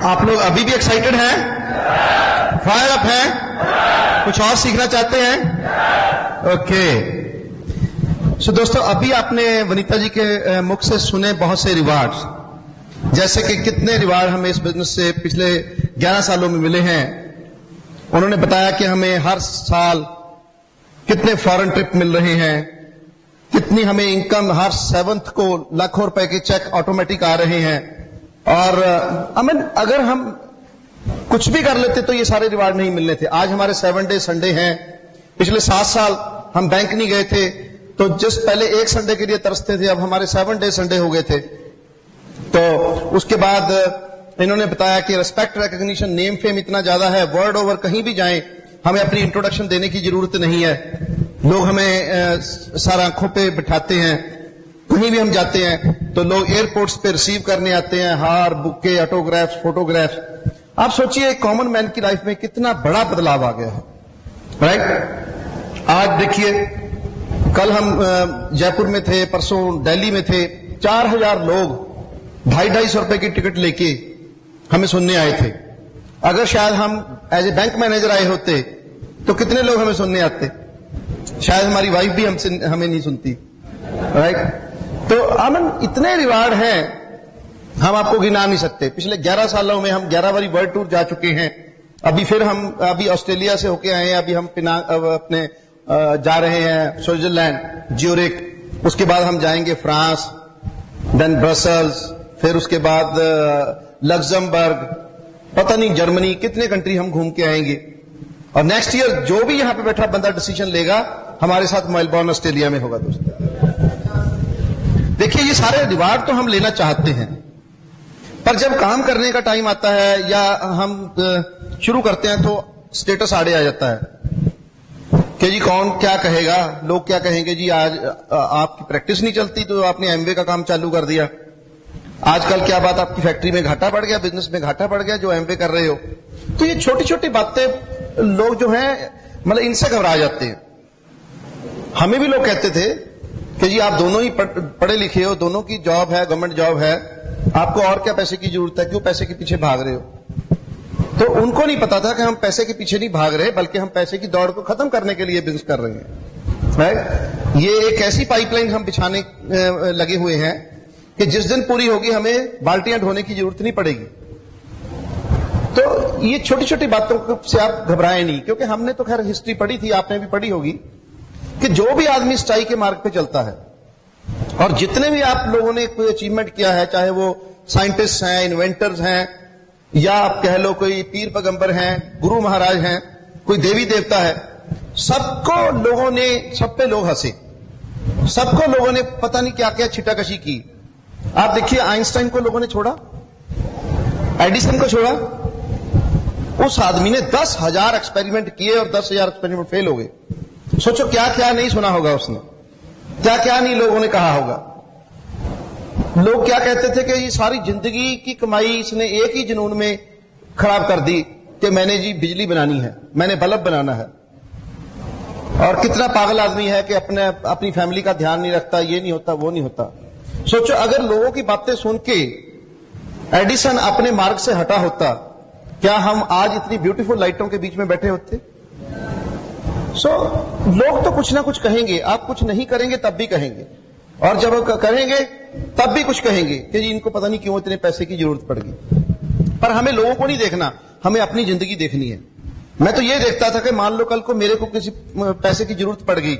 आप लोग अभी भी एक्साइटेड हैं, फायर अप हैं, कुछ और सीखना चाहते हैं? ओके। सो दोस्तों, अभी आपने वनीता जी के मुख से सुने बहुत से रिवार्ड्स, जैसे कि कितने रिवार्ड हमें इस बिजनेस से पिछले 11 सालों में मिले हैं। उन्होंने बताया कि हमें हर साल कितने फॉरेन ट्रिप मिल रहे हैं, कितनी हमें इनकम, हर 7th को लाखों रुपए के चेक ऑटोमेटिक आ रहे हैं। और अगर हम कुछ भी कर लेते तो ये सारे रिवार्ड नहीं मिलने थे। आज हमारे 7 डे संडे हैं। पिछले 7 साल हम बैंक नहीं गए थे, तो जिस पहले एक संडे के लिए तरसते थे, अब हमारे 7 डे संडे हो गए थे। तो उसके बाद इन्होंने बताया कि रिस्पेक्ट, रिकॉग्निशन, नेम फेम इतना ज्यादा है, वर्ल्ड ओवर कहीं भी जाएं हमें अपनी इंट्रोडक्शन देने की जरूरत नहीं है। लोग हमें सारा आंखों पे बिठाते हैं, कहीं भी हम जाते हैं तो लोग एयरपोर्ट्स पे रिसीव करने आते हैं, हार, बुके, ऑटोग्राफ्स, फोटोग्राफ्स। आप सोचिए एक कॉमन मैन की लाइफ में कितना बड़ा बदलाव आ गया है, राइट? आज देखिए, कल हम जयपुर में थे, परसों दिल्ली में थे, 4000 लोग 250 रुपए की टिकट लेके हमें सुनने आए थे। अगर शायद हम एज ए बैंक मैनेजर आए होते तो कितने लोग हमें सुनने आते? शायद हमारी वाइफ भी हमें नहीं सुनती, राइट? तो इतने रिवार्ड हैं, हम आपको गिना नहीं सकते। पिछले 11 सालों में हम 11 बारी वर्ल्ड टूर जा चुके हैं। अभी ऑस्ट्रेलिया से होके आए हैं, अभी हम अपने जा रहे हैं स्विट्जरलैंड, ज्यूरिक, उसके बाद हम जाएंगे फ्रांस, देन ब्रसल्स, फिर उसके बाद लग्जमबर्ग, पता नहीं जर्मनी, कितने कंट्री हम घूम के आएंगे। और नेक्स्ट ईयर जो भी यहां पे बैठा बंदा डिसीजन लेगा हमारे साथ मेलबोर्न ऑस्ट्रेलिया में होगा। दोस्तों देखिए, ये सारे रिवार्ड तो हम लेना चाहते हैं, पर जब काम करने का टाइम आता है या हम शुरू करते हैं तो स्टेटस आड़े आ जाता है कि जी कौन क्या कहेगा, लोग क्या कहेंगे, जी आज आपकी प्रैक्टिस नहीं चलती तो आपने एमवे का काम चालू कर दिया। आजकल क्या बात, आपकी फैक्ट्री में घाटा पड़ गया, बिजनेस में घाटा पड़ गया जो एमवे कर रहे हो। तो ये छोटी छोटी बातें लोग जो हैं इनसे घबरा जाते हैं। हमें भी लोग कहते थे कि जी आप दोनों ही पढ़े लिखे हो, दोनों की जॉब है, गवर्नमेंट जॉब है, आपको और क्या पैसे की जरूरत है, क्यों पैसे के पीछे भाग रहे हो? तो उनको नहीं पता था कि हम पैसे के पीछे नहीं भाग रहे, बल्कि हम पैसे की दौड़ को खत्म करने के लिए बिजनेस कर रहे हैं, राइट? ये एक ऐसी पाइपलाइन हम बिछाने लगे हुए हैं कि जिस दिन पूरी होगी हमें बाल्टियां ढोने की जरूरत नहीं पड़ेगी। तो ये छोटी छोटी बातों से आप घबराएं नहीं, क्योंकि हमने तो खैर हिस्ट्री पढ़ी थी, आपने भी पढ़ी होगी कि जो भी आदमी सच्चाई के मार्ग पे चलता है, और जितने भी आप लोगों ने कोई अचीवमेंट किया है, चाहे वो साइंटिस्ट हैं, इन्वेंटर्स हैं, या आप कह लो कोई पीर पैगंबर हैं, गुरु महाराज हैं, कोई देवी देवता है, सबको लोगों ने, सब पे लोग हंसे, सबको लोगों ने पता नहीं क्या क्या छिटाकशी की। आप देखिए, आइंस्टाइन को लोगों ने छोड़ा, एडिसन को छोड़ा, उस आदमी ने 10,000 एक्सपेरिमेंट किए और 10,000 एक्सपेरिमेंट फेल हो गए। सोचो क्या क्या नहीं सुना होगा उसने, क्या क्या नहीं लोगों ने कहा होगा। लोग क्या कहते थे कि ये सारी जिंदगी की कमाई इसने एक ही जुनून में खराब कर दी कि मैंने जी बिजली बनानी है, मैंने बल्ब बनाना है। और कितना पागल आदमी है कि अपनी फैमिली का ध्यान नहीं रखता, ये नहीं होता, वो नहीं होता। सोचो अगर लोगों की बातें सुन के एडिसन अपने मार्ग से हटा होता, क्या हम आज इतनी ब्यूटीफुल लाइटों के बीच में बैठे होते? लोग तो कुछ ना कुछ कहेंगे, आप कुछ नहीं करेंगे तब भी कहेंगे, और जब करेंगे तब भी कुछ कहेंगे कि जी इनको पता नहीं क्यों इतने पैसे की जरूरत पड़ गई। पर हमें लोगों को नहीं देखना, हमें अपनी जिंदगी देखनी है। मैं तो ये देखता था कि मान लो कल को मेरे को किसी पैसे की जरूरत पड़ गई,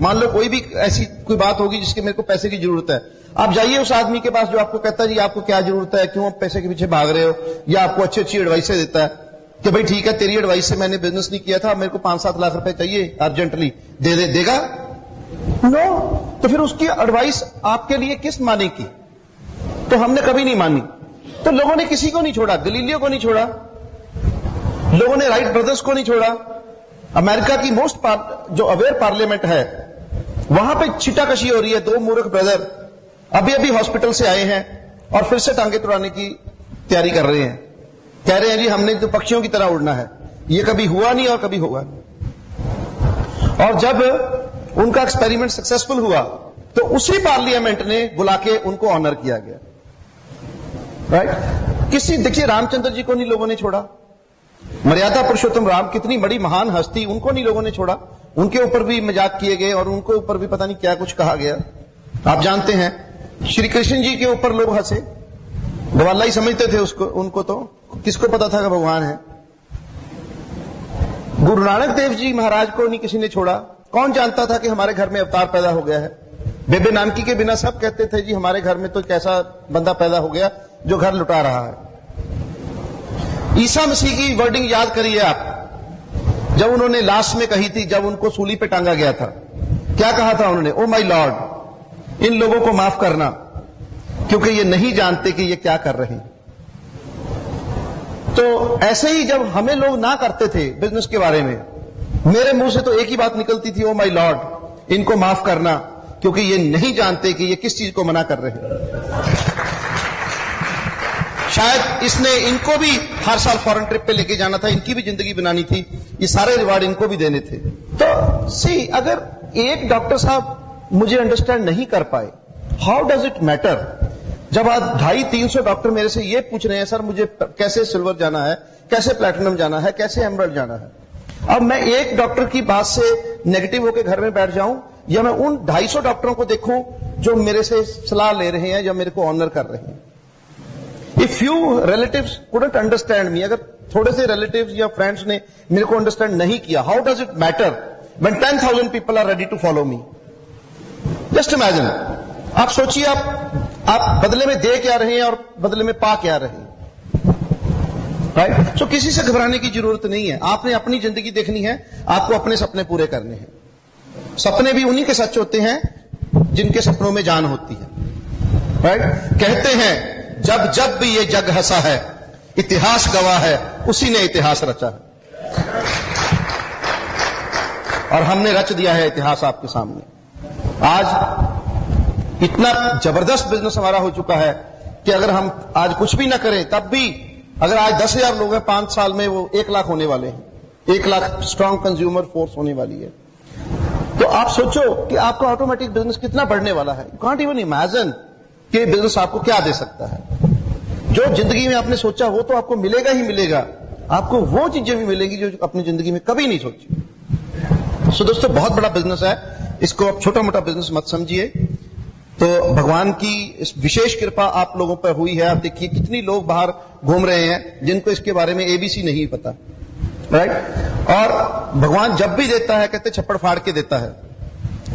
मान लो कोई भी ऐसी कोई बात होगी जिसके मेरे को पैसे की जरूरत है, आप जाइए उस आदमी के पास जो आपको कहता है जी आपको क्या जरूरत है, क्यों आप पैसे के पीछे भाग रहे हो, या आपको अच्छी अच्छी एडवाइस देता है कि भाई ठीक है तेरी एडवाइस से मैंने बिजनेस नहीं किया था, मेरे को 5-7 लाख रुपए चाहिए अर्जेंटली, देगा? नो। तो फिर उसकी एडवाइस आपके लिए किस माने की? तो हमने कभी नहीं मानी। तो लोगों ने किसी को नहीं छोड़ा, गलीलियो को नहीं छोड़ा, लोगों ने राइट ब्रदर्स को नहीं छोड़ा। अमेरिका की जो अवेयर पार्लियामेंट है वहां पे छिटाकशी हो रही है। 2 मूर्ख ब्रदर अभी अभी हॉस्पिटल से आए हैं और फिर से टांगे तुड़ाने की तैयारी कर रहे हैं, कह रहे हैं जी हमने तो पक्षियों की तरह उड़ना है, ये कभी हुआ नहीं और कभी होगा नहीं। और जब उनका एक्सपेरिमेंट सक्सेसफुल हुआ तो उसी पार्लियामेंट ने बुला के उनको ऑनर किया गया, राइट? देखिए रामचंद्र जी को नहीं लोगों ने छोड़ा, मर्यादा पुरुषोत्तम राम कितनी बड़ी महान हस्ती, उनको नहीं लोगों ने छोड़ा, उनके ऊपर भी मजाक किए गए और उनको ऊपर भी पता नहीं क्या कुछ कहा गया। आप जानते हैं श्री कृष्ण जी के ऊपर लोग हंसे, गवाला ही समझते थे उसको, उनको तो किसको पता था कि भगवान है। गुरु नानक देव जी महाराज को नहीं किसी ने छोड़ा, कौन जानता था कि हमारे घर में अवतार पैदा हो गया है। बेबे नानकी के बिना सब कहते थे जी हमारे घर में तो कैसा बंदा पैदा हो गया जो घर लुटा रहा है। ईसा मसीह की वर्डिंग याद करिए आप, जब उन्होंने लास्ट में कही थी, जब उनको सूली पे टांगा गया था, क्या कहा था उन्होंने? ओ माय लॉर्ड, इन लोगों को माफ करना क्योंकि ये नहीं जानते कि ये क्या कर रहे हैं। तो ऐसे ही जब हमें लोग ना करते थे बिजनेस के बारे में, मेरे मुंह से तो एक ही बात निकलती थी, ओ माय लॉर्ड, इनको माफ करना क्योंकि ये नहीं जानते कि ये किस चीज को मना कर रहे हैं। शायद इसने इनको भी हर साल फॉरेन ट्रिप पे लेके जाना था, इनकी भी जिंदगी बनानी थी, ये सारे रिवार्ड इनको भी देने थे। तो सी, अगर एक डॉक्टर साहब मुझे अंडरस्टैंड नहीं कर पाए, हाउ डज इट मैटर? जब आज 250-300 डॉक्टर मेरे से ये पूछ रहे हैं, सर मुझे कैसे सिल्वर जाना है, कैसे प्लैटिनम जाना है, कैसे एमरल्ड जाना है, अब मैं एक डॉक्टर की बात से नेगेटिव होकर घर में बैठ जाऊं या मैं उन 250 डॉक्टरों को देखूं जो मेरे से सलाह ले रहे हैं या मेरे को ऑनर कर रहे हैं। If few relatives couldn't understand me, अगर थोड़े से relatives या friends ने मेरे को understand नहीं किया, how does it matter when 10,000 people are ready to follow me? Just imagine, आप सोचिए आप बदले में दे क्या रहे हैं और बदले में पा क्या रहे हैं, राइट? सो किसी से घबराने की जरूरत नहीं है, आपने अपनी जिंदगी देखनी है, आपको अपने सपने पूरे करने हैं। सपने भी उन्हीं के सच होते हैं जिनके सपनों में जान होती है, राइट? कहते हैं जब जब भी ये जग हंसा है, इतिहास गवाह है, उसी ने इतिहास रचा है, और हमने रच दिया है इतिहास आपके सामने। आज इतना जबरदस्त बिजनेस हमारा हो चुका है कि अगर हम आज कुछ भी ना करें, तब भी अगर आज 10,000 लोग हैं, 5 साल में वो 1 लाख होने वाले हैं, 1 लाख स्ट्रॉन्ग कंज्यूमर फोर्स होने वाली है। तो आप सोचो कि आपका ऑटोमेटिक बिजनेस कितना बढ़ने वाला है। यू कांट इवन इमेजिन कि बिजनेस आपको क्या दे सकता है। जो जिंदगी में आपने सोचा वो तो आपको मिलेगा ही मिलेगा, आपको वो चीजें भी मिलेंगी जो अपनी जिंदगी में कभी नहीं सोची। सो दोस्तों, बहुत बड़ा बिजनेस है, इसको आप छोटा मोटा बिजनेस मत समझिए। तो भगवान की इस विशेष कृपा आप लोगों पर हुई है। आप देखिए कितनी लोग बाहर घूम रहे हैं जिनको इसके बारे में एबीसी नहीं पता, राइट? और भगवान जब भी देता है कहते छप्पड़ फाड़ के देता है,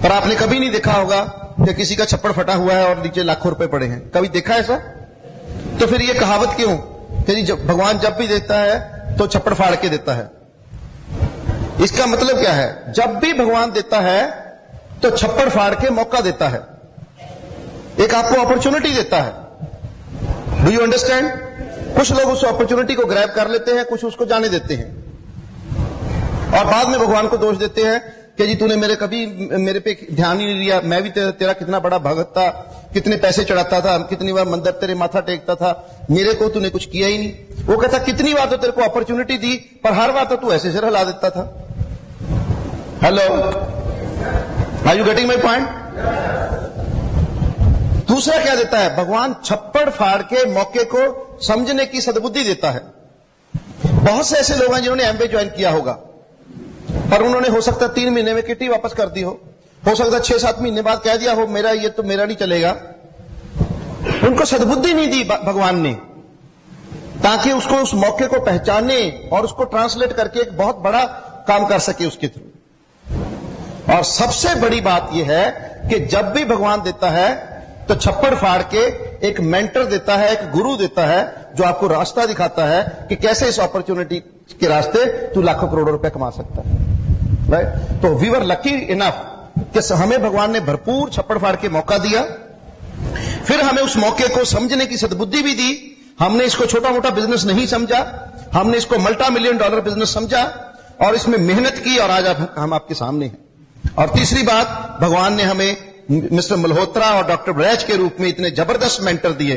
पर आपने कभी नहीं देखा होगा कि किसी का छप्पड़ फटा हुआ है और नीचे लाखों रुपए पड़े हैं। कभी देखा ऐसा? तो फिर ये कहावत क्यों कि भगवान जब भी देता है तो छप्पड़ फाड़ के देता है? इसका मतलब क्या है? जब भी भगवान देता है तो छप्पड़ फाड़ के मौका देता है, एक आपको अपॉर्चुनिटी देता है। Do you understand? कुछ लोग उस अपॉर्चुनिटी को ग्रैब कर लेते हैं, कुछ उसको जाने देते हैं, और बाद में भगवान को दोष देते हैं कि जी तूने कभी मेरे पे ध्यान ही नहीं दिया, मैं भी तेरा कितना बड़ा भगत था, कितने पैसे चढ़ाता था, कितनी बार मंदिर तेरे माथा टेकता था, मेरे को तूने कुछ किया ही नहीं। वो कहता कितनी बार तो तेरे को अपॉर्चुनिटी दी, पर हर बार तो तू ऐसे सिर हिला देता था। Hello, are you getting my point? दूसरा क्या देता है? भगवान छप्पड़ फाड़ के मौके को समझने की सद्बुद्धि देता है। बहुत से ऐसे लोग हैं जिन्होंने एमबीए ज्वाइन किया होगा, पर उन्होंने हो सकता 3 महीने में किटी वापस कर दी हो सकता 6-7 महीने बाद कह दिया हो मेरा ये तो मेरा नहीं चलेगा। उनको सद्बुद्धि नहीं दी भगवान ने, ताकि उसको उस मौके को पहचाने और उसको ट्रांसलेट करके एक बहुत बड़ा काम कर सके उसके थ्रू। और सबसे बड़ी बात यह है कि जब भी भगवान देता है तो छप्पड़ फाड़ के एक मेंटर देता है, एक गुरु देता है, जो आपको रास्ता दिखाता है कि कैसे इस अपॉर्चुनिटी के रास्ते तू लाखों करोड़ों रुपए कमा सकता है, राइट? तो वी वर लकी इनफ कि हमें भगवान ने भरपूर छप्पड़ फाड़ के मौका दिया, फिर हमें उस मौके को समझने की सद्बुद्धि भी दी। हमने इसको छोटा मोटा बिजनेस नहीं समझा, हमने इसको $multi-million बिजनेस समझा और इसमें मेहनत की, और आज हम आपके सामने हैं। और तीसरी बात, भगवान ने हमें मिस्टर मल्होत्रा और डॉक्टर ब्रैज के रूप में इतने जबरदस्त मेंटर दिए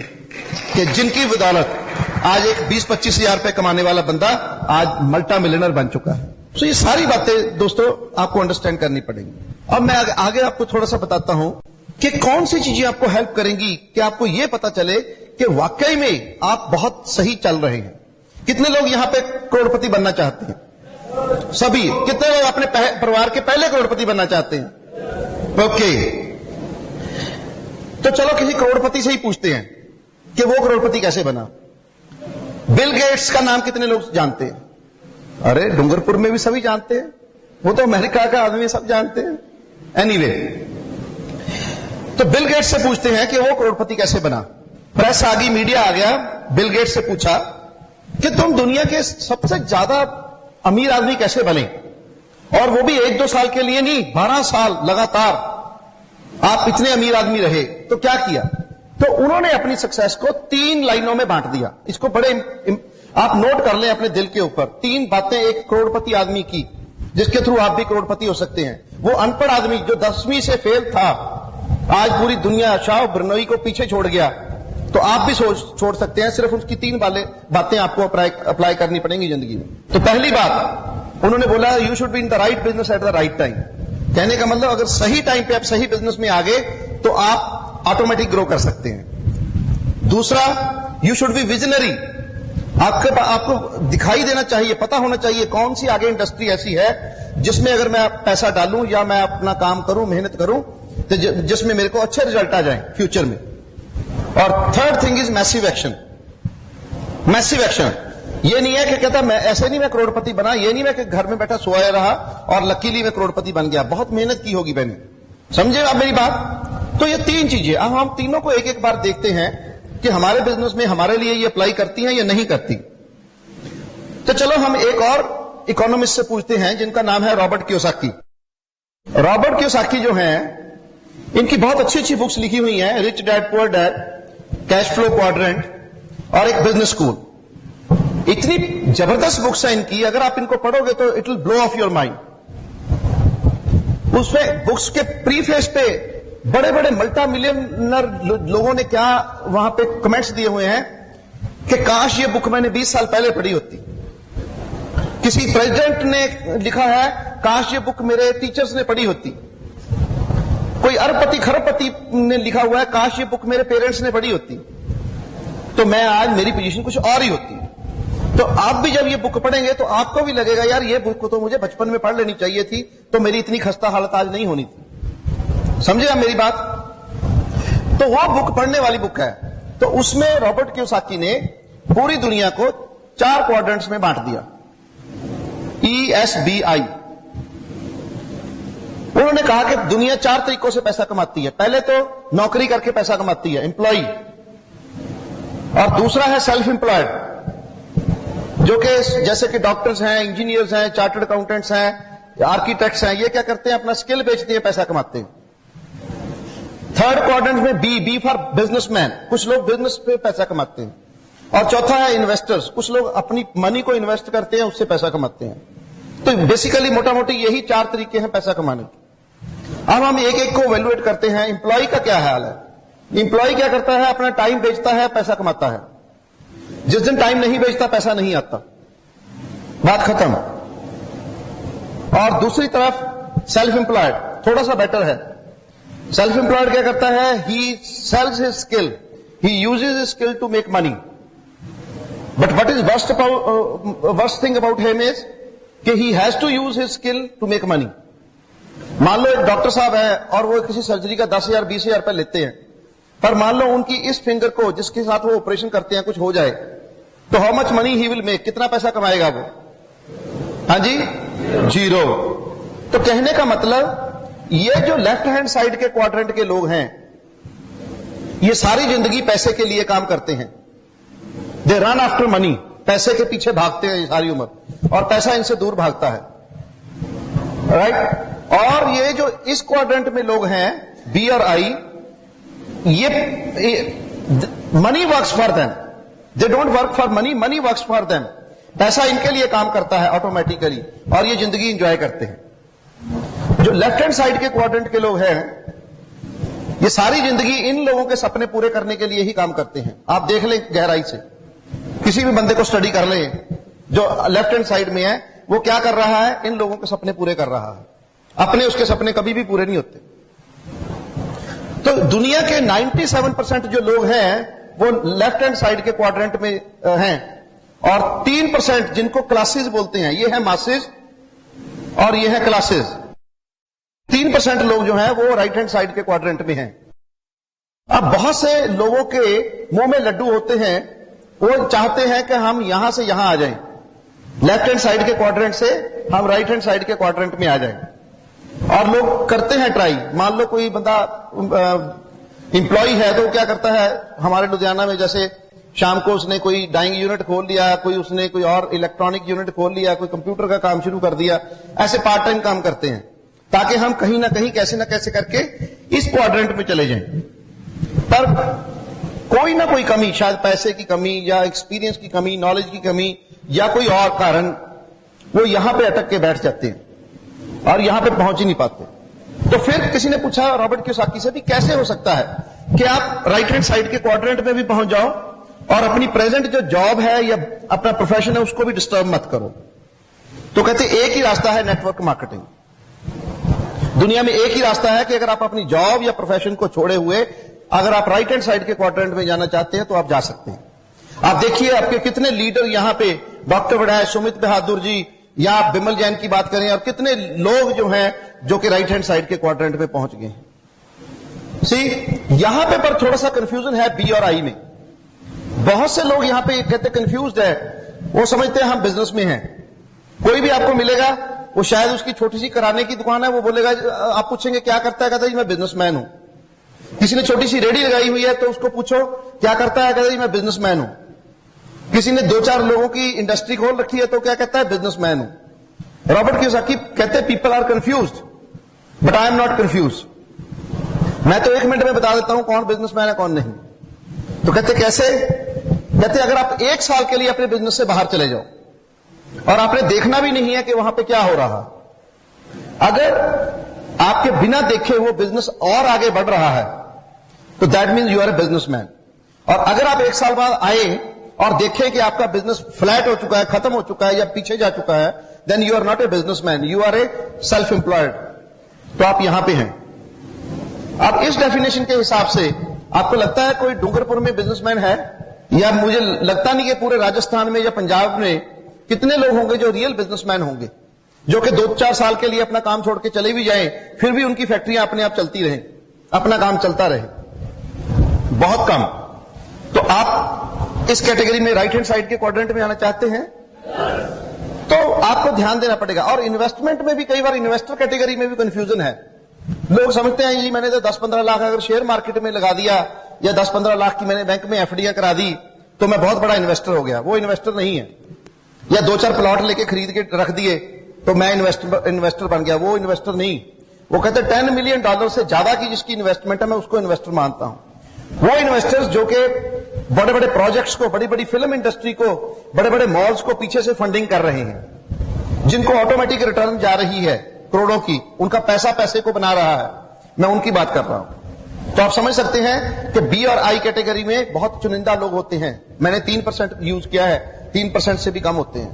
कि जिनकी बदौलत आज एक 20-25 हजार रुपए कमाने वाला बंदा आज $multi-millionaire बन चुका है। तो ये सारी बातें दोस्तों आपको अंडरस्टैंड करनी पड़ेंगी। अब मैं आगे आपको थोड़ा सा बताता हूं कि कौन सी चीजें आपको हेल्प करेंगी कि आपको यह पता चले कि वाकई में आप बहुत सही चल रहे हैं। कितने लोग यहां पे करोड़पति बनना चाहते हैं? सभी। कितने लोग अपने परिवार के पहले करोड़पति बनना चाहते हैं? ओके, तो चलो किसी करोड़पति से ही पूछते हैं कि वो करोड़पति कैसे बना। बिल गेट्स का नाम कितने लोग जानते हैं? अरे डूंगरपुर में भी सभी जानते हैं, वो तो अमेरिका का आदमी, सब जानते हैं। एनीवे, तो बिल गेट्स से पूछते हैं कि वो करोड़पति कैसे बना। प्रेस आ गई, मीडिया आ गया, बिल गेट्स से पूछा कि तुम दुनिया के सबसे ज्यादा अमीर आदमी कैसे बने, और वो भी 1-2 साल के लिए नहीं, 12 साल लगातार आप इतने अमीर आदमी रहे, तो क्या किया? तो उन्होंने अपनी सक्सेस को 3 लाइनों में बांट दिया। इसको बड़े आप नोट कर लें अपने दिल के ऊपर। 3 बातें एक करोड़पति आदमी की, जिसके थ्रू आप भी करोड़पति हो सकते हैं। वो अनपढ़ आदमी जो 10वीं से फेल था, आज पूरी दुनिया शाह बिरनोई को पीछे छोड़ गया, तो आप भी छोड़ सकते हैं। सिर्फ उसकी 3 बातें आपको अप्लाई करनी पड़ेंगी जिंदगी में। तो पहली बात उन्होंने बोला, you should be in the right business at the right time. कहने का मतलब अगर सही टाइम पे आप सही बिजनेस में आ गए तो आप ऑटोमेटिक ग्रो कर सकते हैं। दूसरा, यू शुड बी विजनरी। आपको दिखाई देना चाहिए, पता होना चाहिए कौन सी आगे इंडस्ट्री ऐसी है जिसमें अगर मैं पैसा डालूं या मैं अपना काम करूं, मेहनत करूं, तो जिसमें मेरे को अच्छे रिजल्ट आ जाए फ्यूचर में। और third thing is massive action. Massive action ये नहीं है कि कहता मैं ऐसे नहीं मैं करोड़पति बना, ये नहीं मैं कि घर में बैठा सोया रहा और लकीली मैं करोड़पति बन गया। बहुत मेहनत की होगी मैंने। समझे आप मेरी बात? तो ये 3 चीजें, अब हम तीनों को एक एक बार देखते हैं कि हमारे बिजनेस में हमारे लिए ये अप्लाई करती हैं या नहीं करती। तो चलो हम एक और इकोनॉमिस्ट से पूछते हैं जिनका नाम है रॉबर्ट कियोसाकी। रॉबर्ट कियोसाकी जो हैं, इनकी बहुत अच्छी अच्छी बुक्स लिखी हुई हैं, rich dad poor dad, cash flow quadrant और एक बिजनेस स्कूल। इतनी जबरदस्त बुक्स है इनकी, अगर आप इनको पढ़ोगे तो it will blow of your mind. उसमें बुक्स के प्रीफेस पे बड़े बड़े मल्टी मिलियनर लोगों ने क्या वहां पे कमेंट्स दिए हुए हैं कि काश ये बुक मैंने 20 साल पहले पढ़ी होती। किसी प्रेसिडेंट ने लिखा है, काश ये बुक मेरे टीचर्स ने पढ़ी होती। कोई अरबपति खरबपति ने लिखा हुआ है, काश ये बुक मेरे पेरेंट्स ने पढ़ी होती, तो मैं आज मेरी पोजीशन कुछ और ही होती। तो आप भी जब ये बुक पढ़ेंगे तो आपको भी लगेगा, यार ये बुक तो मुझे बचपन में पढ़ लेनी चाहिए थी, तो मेरी इतनी खस्ता हालत आज नहीं होनी थी। समझे आप मेरी बात? तो वो बुक पढ़ने वाली बुक है। तो उसमें रॉबर्ट कियोसाकी ने पूरी दुनिया को 4 क्वाड्रेंट्स में बांट दिया, ESBI। उन्होंने कहा कि दुनिया 4 तरीकों से पैसा कमाती है। पहले तो नौकरी करके पैसा कमाती है, एम्प्लॉय, और दूसरा है सेल्फ एम्प्लॉयड, जो कि जैसे कि डॉक्टर्स हैं, इंजीनियर्स हैं, चार्टर्ड अकाउंटेंट्स हैं, आर्किटेक्ट्स हैं, ये क्या करते हैं, अपना स्किल बेचते हैं, पैसा कमाते हैं। थर्ड क्वाड्रेंट में बी फॉर बिजनेसमैन, कुछ लोग बिजनेस पे पैसा कमाते हैं। और चौथा है इन्वेस्टर्स, कुछ लोग अपनी मनी को इन्वेस्ट करते हैं, उससे पैसा कमाते हैं। तो बेसिकली मोटा मोटी यही 4 तरीके हैं पैसा कमाने के। अब हम एक एक को वैल्यूएट करते हैं। इंप्लॉय का क्या हाल है? इंप्लॉय क्या करता है? अपना टाइम बेचता है, पैसा कमाता है। जिस दिन टाइम नहीं बेचता, पैसा नहीं आता, बात खत्म। और दूसरी तरफ सेल्फ एम्प्लॉयड थोड़ा सा बेटर है। सेल्फ एम्प्लॉयड क्या करता है? He sells his skill, he uses his skill to make money. But what is worst thing about him is कि he has to use his skill to make money. मान लो एक doctor साहब है और वो किसी सर्जरी का 10,000 20,000 रुपए लेते हैं, पर मान लो उनकी इस फिंगर को जिसके साथ वो ऑपरेशन करते हैं कुछ हो जाए, तो how much money he will make, कितना पैसा कमाएगा वो? हाँ जी, 0। तो कहने का मतलब ये जो लेफ्ट हैंड साइड के क्वाड्रेंट के लोग हैं, ये सारी जिंदगी पैसे के लिए काम करते हैं। दे रन आफ्टर मनी, पैसे के पीछे भागते हैं सारी उम्र, और पैसा इनसे दूर भागता है, राइट? और ये जो इस क्वाड्रेंट में लोग हैं, बी और आई, ये money works for them, they don't work for money, money works for them. पैसा इनके लिए काम करता है ऑटोमेटिकली, और ये जिंदगी एंजॉय करते हैं। जो लेफ्ट हैंड साइड के क्वाड्रेंट के लोग हैं, ये सारी जिंदगी इन लोगों के सपने पूरे करने के लिए ही काम करते हैं। आप देख लें गहराई से, किसी भी बंदे को स्टडी कर लें जो लेफ्ट हैंड साइड में है, वो क्या कर रहा है? इन लोगों के सपने पूरे कर रहा है। अपने उसके सपने कभी भी पूरे नहीं होते। तो दुनिया के 97% जो लोग हैं वो लेफ्ट हैंड साइड के क्वाड्रेंट में हैं, और 3% जिनको क्लासेस बोलते हैं, ये है मासेस और ये है क्लासेस। 3% लोग जो हैं वो राइट हैंड साइड के क्वाड्रेंट में हैं। अब बहुत से लोगों के मुंह में लड्डू होते हैं, वो चाहते हैं कि हम यहां से यहां आ जाएं, लेफ्ट हैंड साइड के क्वाड्रेंट से हम राइट हैंड साइड के क्वाड्रेंट में आ जाएं, और लोग करते हैं ट्राई। मान लो कोई बंदा एम्प्लॉय है तो क्या करता है, हमारे लुधियाना में जैसे शाम को उसने कोई डाइंग यूनिट खोल लिया, कोई उसने कोई और इलेक्ट्रॉनिक यूनिट खोल लिया, कोई कंप्यूटर का काम शुरू कर दिया, ऐसे पार्ट टाइम काम करते हैं ताकि हम कहीं ना कहीं कैसे ना कैसे करके इस क्वाड्रेंट में चले जाएं। पर कोई ना कोई कमी, शायद पैसे की कमी या एक्सपीरियंस की कमी, नॉलेज की कमी या कोई और कारण, वो यहां पे अटक के बैठ जाते हैं और यहां पे पहुंच ही नहीं पाते। तो फिर किसी ने पूछा रॉबर्ट कियोसाकी से भी, कैसे हो सकता है कि आप राइट हैंड साइड के क्वाड्रेंट में भी पहुंच जाओ और अपनी प्रेजेंट जो जॉब है या अपना प्रोफेशन है उसको भी डिस्टर्ब मत करो। तो कहते एक ही रास्ता है, नेटवर्क मार्केटिंग। दुनिया में एक ही रास्ता है कि अगर आप अपनी जॉब या प्रोफेशन को छोड़े हुए अगर आप राइट हैंड साइड के क्वाड्रेंट में जाना चाहते हैं तो आप जा सकते हैं। आप देखिए आपके कितने लीडर यहां पे, डॉक्टर बड़ाई, सुमित बहादुर जी, या आप बिमल जैन की बात करें, और कितने लोग जो हैं जो कि राइट हैंड साइड के क्वाड्रेंट में पहुंच गए हैं। सी यहां पे पर थोड़ा सा कंफ्यूजन है बी और आई में। बहुत से लोग यहां पे कहते कंफ्यूज्ड है, वो समझते हैं हम बिजनेस में हैं। कोई भी आपको मिलेगा, वो शायद उसकी छोटी सी कराने की दुकान है, वो बोलेगा, आप पूछेंगे क्या करता है, कहता है मैं बिजनेसमैन हूं। किसी ने छोटी सी रेडी लगाई हुई है तो उसको पूछो क्या करता है, कहता है मैं बिजनेसमैन हूं। किसी ने 2-4 लोगों की इंडस्ट्री खोल रखी है तो क्या कहता है, बिजनेसमैन हूं। रॉबर्ट कियोसाकी कहते हैं people are confused but I am not confused. मैं तो 1 मिनट में बता देता हूं कौन बिजनेसमैन है कौन नहीं। तो कहते कैसे, कहते अगर आप 1 साल के लिए अपने बिजनेस से बाहर चले जाओ और आपने देखना भी नहीं है कि वहां पे क्या हो रहा, अगर आपके बिना देखे वो बिजनेस और आगे बढ़ रहा है तो that means you are a businessman. और अगर आप 1 साल बाद आए और देखें कि आपका बिजनेस फ्लैट हो चुका है, खत्म हो चुका है या पीछे जा चुका है, then you are not a businessman, you are a self employed. तो आप यहां पे हैं। अब इस डेफिनेशन के हिसाब से आपको लगता है कोई डूंगरपुर में बिजनेसमैन है, या मुझे लगता नहीं कि पूरे राजस्थान में या पंजाब में कितने लोग होंगे जो रियल बिजनेसमैन होंगे, जो कि 2-4 साल के लिए अपना काम छोड़ के चले भी जाएं, फिर भी उनकी फैक्ट्रियां अपने आप चलती रहें, अपना काम चलता रहे। बहुत कम। तो आप इस कैटेगरी में राइट हैंड साइड के क्वाड्रेंट में आना चाहते हैं तो आपको ध्यान देना पड़ेगा। और इन्वेस्टमेंट में भी कई बार इन्वेस्टर कैटेगरी में भी कंफ्यूजन है। लोग समझते हैं ये मैंने तो 10-15 लाख अगर शेयर मार्केट में लगा दिया या 10-15 लाख की मैंने बैंक में एफडीआई करा दी तो मैं बहुत बड़ा इन्वेस्टर हो गया। वो इन्वेस्टर नहीं है। या 2-4 प्लॉट लेके खरीद के रख दिए तो मैं इन्वेस्टर बन गया, वो इन्वेस्टर नहीं। वो कहते हैं $10 मिलियन से ज्यादा की जिसकी इन्वेस्टमेंट है मैं उसको इन्वेस्टर मानता हूं। वो इन्वेस्टर्स जो कि बड़े बड़े प्रोजेक्ट्स को, बड़ी बड़ी फिल्म इंडस्ट्री को, बड़े बड़े मॉल्स को पीछे से फंडिंग कर रहे हैं, जिनको ऑटोमेटिक रिटर्न जा रही है करोड़ों की, उनका पैसा पैसे को बना रहा है, मैं उनकी बात कर रहा हूं। तो आप समझ सकते हैं कि बी और आई कैटेगरी में बहुत चुनिंदा लोग होते हैं। मैंने 3% यूज किया है, 3% से भी कम होते हैं।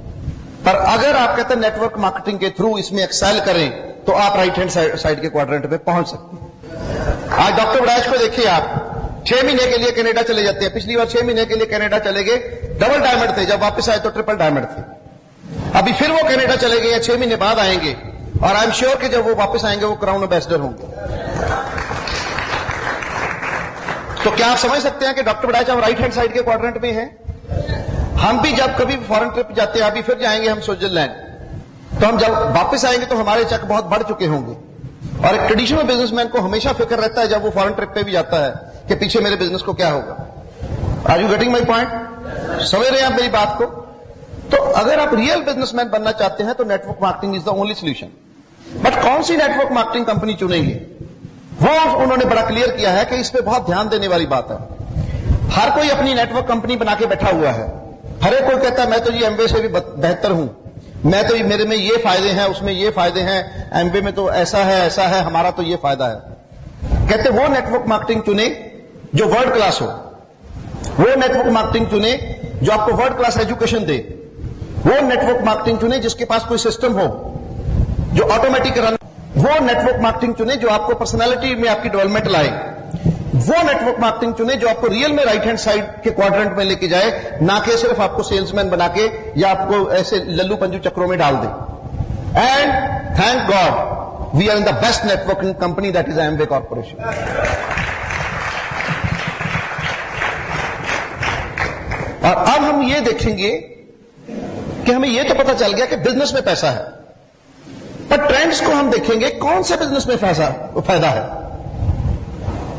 पर अगर आप कहते हैं नेटवर्क मार्केटिंग के थ्रू इसमें एक्सेल करें तो आप राइट हैंड साइड के क्वाड्रेंट में पहुंच सकते हैं। आज डॉक्टर बड़ाइश को देखिए, आप 6 महीने के लिए कनाडा चले जाते हैं। पिछली बार 6 महीने के लिए कनाडा चले गए, डबल डायमंड थे, जब वापस आए तो ट्रिपल डायमंड थे। अभी फिर वो कनाडा चले गए, 6 महीने बाद आएंगे और आई एम श्योर कि जब वो वापस आएंगे वो क्राउन एम्बेसडर होंगे। तो क्या आप समझ सकते हैं कि डॉक्टर बड़ाइश हम राइट हैंड साइड के क्वाड्रेंट में हैं? हम भी जब कभी फॉरेन ट्रिप जाते हैं, अभी फिर जाएंगे हम स्विट्जरलैंड, तो हम जब वापस आएंगे तो हमारे चेक बहुत बढ़ चुके होंगे। और एक ट्रेडिशनल बिजनेसमैन को हमेशा फिक्र रहता है जब वो फॉरेन ट्रिप पे भी जाता है कि पीछे मेरे बिजनेस को क्या होगा। Are you getting my point? समझ रहे हैं आप मेरी बात को? तो अगर आप रियल बिजनेसमैन बनना चाहते हैं तो network marketing is the only solution. But कौन सी नेटवर्क मार्केटिंग कंपनी चुनेंगे, वो उन्होंने बड़ा क्लियर किया है कि इस पे बहुत ध्यान देने वाली बात है। हर कोई अपनी नेटवर्क कंपनी बना के बैठा हुआ है। हर एक कोई कहता है मैं तो ये एमवे से भी बेहतर हूं, मैं तो मेरे में ये फायदे हैं, उसमें ये फायदे हैं, एमवे में तो ऐसा है, हमारा तो ये फायदा है। कहते वो नेटवर्क मार्केटिंग चुने जो वर्ल्ड क्लास हो, वो नेटवर्क मार्केटिंग चुने जो आपको वर्ल्ड क्लास एजुकेशन दे, वो नेटवर्क मार्केटिंग चुने जिसके पास कोई सिस्टम हो जो ऑटोमेटिक रन, वो नेटवर्क मार्केटिंग चुने जो आपको पर्सनालिटी में आपकी डेवलपमेंट लाए, वो नेटवर्क मार्केटिंग चुने जो आपको रियल में राइट हैंड साइड के क्वाड्रेंट में लेके जाए, ना कि सिर्फ आपको सेल्समैन बना के या आपको ऐसे लल्लू पंजू चक्रों में डाल दे। And thank God we are in the best networking company, that is Amway corporation. और अब हम ये देखेंगे कि हमें ये तो पता चल गया कि बिजनेस में पैसा है, पर ट्रेंड्स को हम देखेंगे कौन से बिजनेस में फायदा है।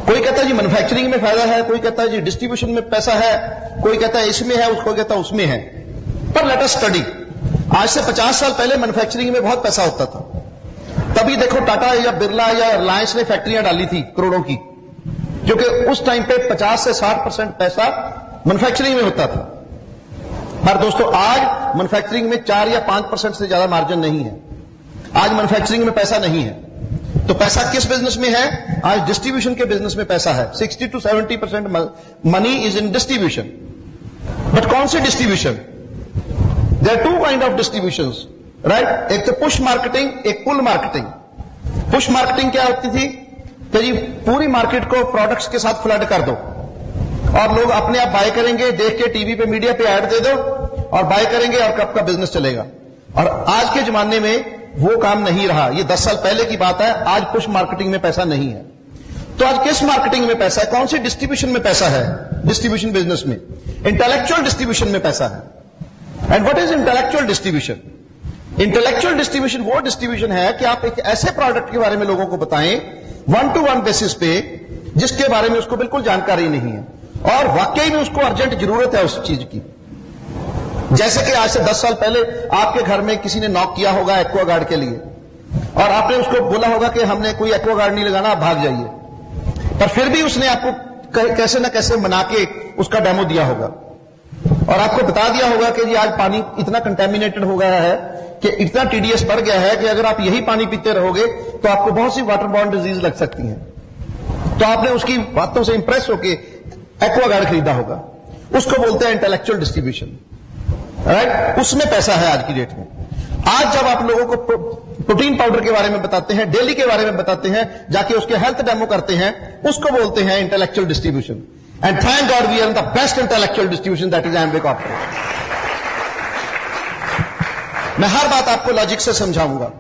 कोई कहता है जी मैन्युफैक्चरिंग में फायदा है, कोई कहता है जी डिस्ट्रीब्यूशन में पैसा है, कोई कहता है इसमें है, उसको कहता है उसमें है। पर लेट अस स्टडी। आज से 50 साल पहले मैन्युफैक्चरिंग में बहुत पैसा होता था। तभी देखो टाटा या बिरला या रिलायंस ने फैक्ट्रियां डाली थी करोड़ों की, क्योंकि उस टाइम पे 50 से 60% पैसा मैन्युफैक्चरिंग में होता था। पर दोस्तों आज मैन्युफैक्चरिंग में 4 या 5% से ज्यादा मार्जिन नहीं है। आज मैन्युफैक्चरिंग में पैसा नहीं है। तो पैसा किस बिजनेस में है? आज डिस्ट्रीब्यूशन के बिजनेस में पैसा है। 60 to 70% money is in distribution. But कौन सी distribution? There are 2 kind of distributions, right? एक तो पुश मार्केटिंग, एक पुल मार्केटिंग। पुश मार्केटिंग क्या होती थी कि जी पूरी मार्केट को प्रोडक्ट्स के साथ फ्लड कर दो और लोग अपने आप बाय करेंगे, देख के टीवी पे मीडिया पे ऐड दे दो और बाय करेंगे और कब का बिजनेस चलेगा। और आज के जमाने में वो काम नहीं रहा। ये 10 साल पहले की बात है। आज पुश मार्केटिंग में पैसा नहीं है। तो आज किस मार्केटिंग में पैसा है? कौन सी डिस्ट्रीब्यूशन में पैसा है? डिस्ट्रीब्यूशन बिजनेस में, इंटेलेक्चुअल डिस्ट्रीब्यूशन में पैसा है। And what is intellectual distribution? Intellectual distribution वो डिस्ट्रीब्यूशन है कि आप एक ऐसे प्रोडक्ट के बारे में लोगों को बताएं 1-to-1 बेसिस पे जिसके बारे में उसको बिल्कुल जानकारी नहीं है और वाकई में उसको अर्जेंट जरूरत है उस चीज की। जैसे कि आज से 10 साल पहले आपके घर में किसी ने नॉक किया होगा एक्वागार्ड के लिए और आपने उसको बोला होगा कि हमने कोई एक्वागार्ड नहीं लगाना, आप भाग जाइए। पर फिर भी उसने आपको कैसे ना कैसे मना के उसका डेमो दिया होगा और आपको बता दिया होगा कि जी आज पानी इतना कंटेमिनेटेड हो गया है कि इतना टीडीएस बढ़ गया है कि अगर आप यही पानी पीते रहोगे तो आपको बहुत सी वाटरबॉर्न डिजीज लग सकती हैं। तो आपने उसकी बातों से इंप्रेस होकर एक्वागार्ड खरीदा होगा। उसको बोलते हैं इंटेलेक्चुअल डिस्ट्रीब्यूशन, राइट? उसमें पैसा है आज की डेट में। आज जब आप लोगों को प्रोटीन पाउडर के बारे में बताते हैं, डेली के बारे में बताते हैं, जाके उसके हेल्थ डेमो करते हैं, उसको बोलते हैं intellectual distribution. And thank God we are in the best intellectual distribution, that is Amway corporation. मैं हर बात आपको लॉजिक से समझाऊंगा।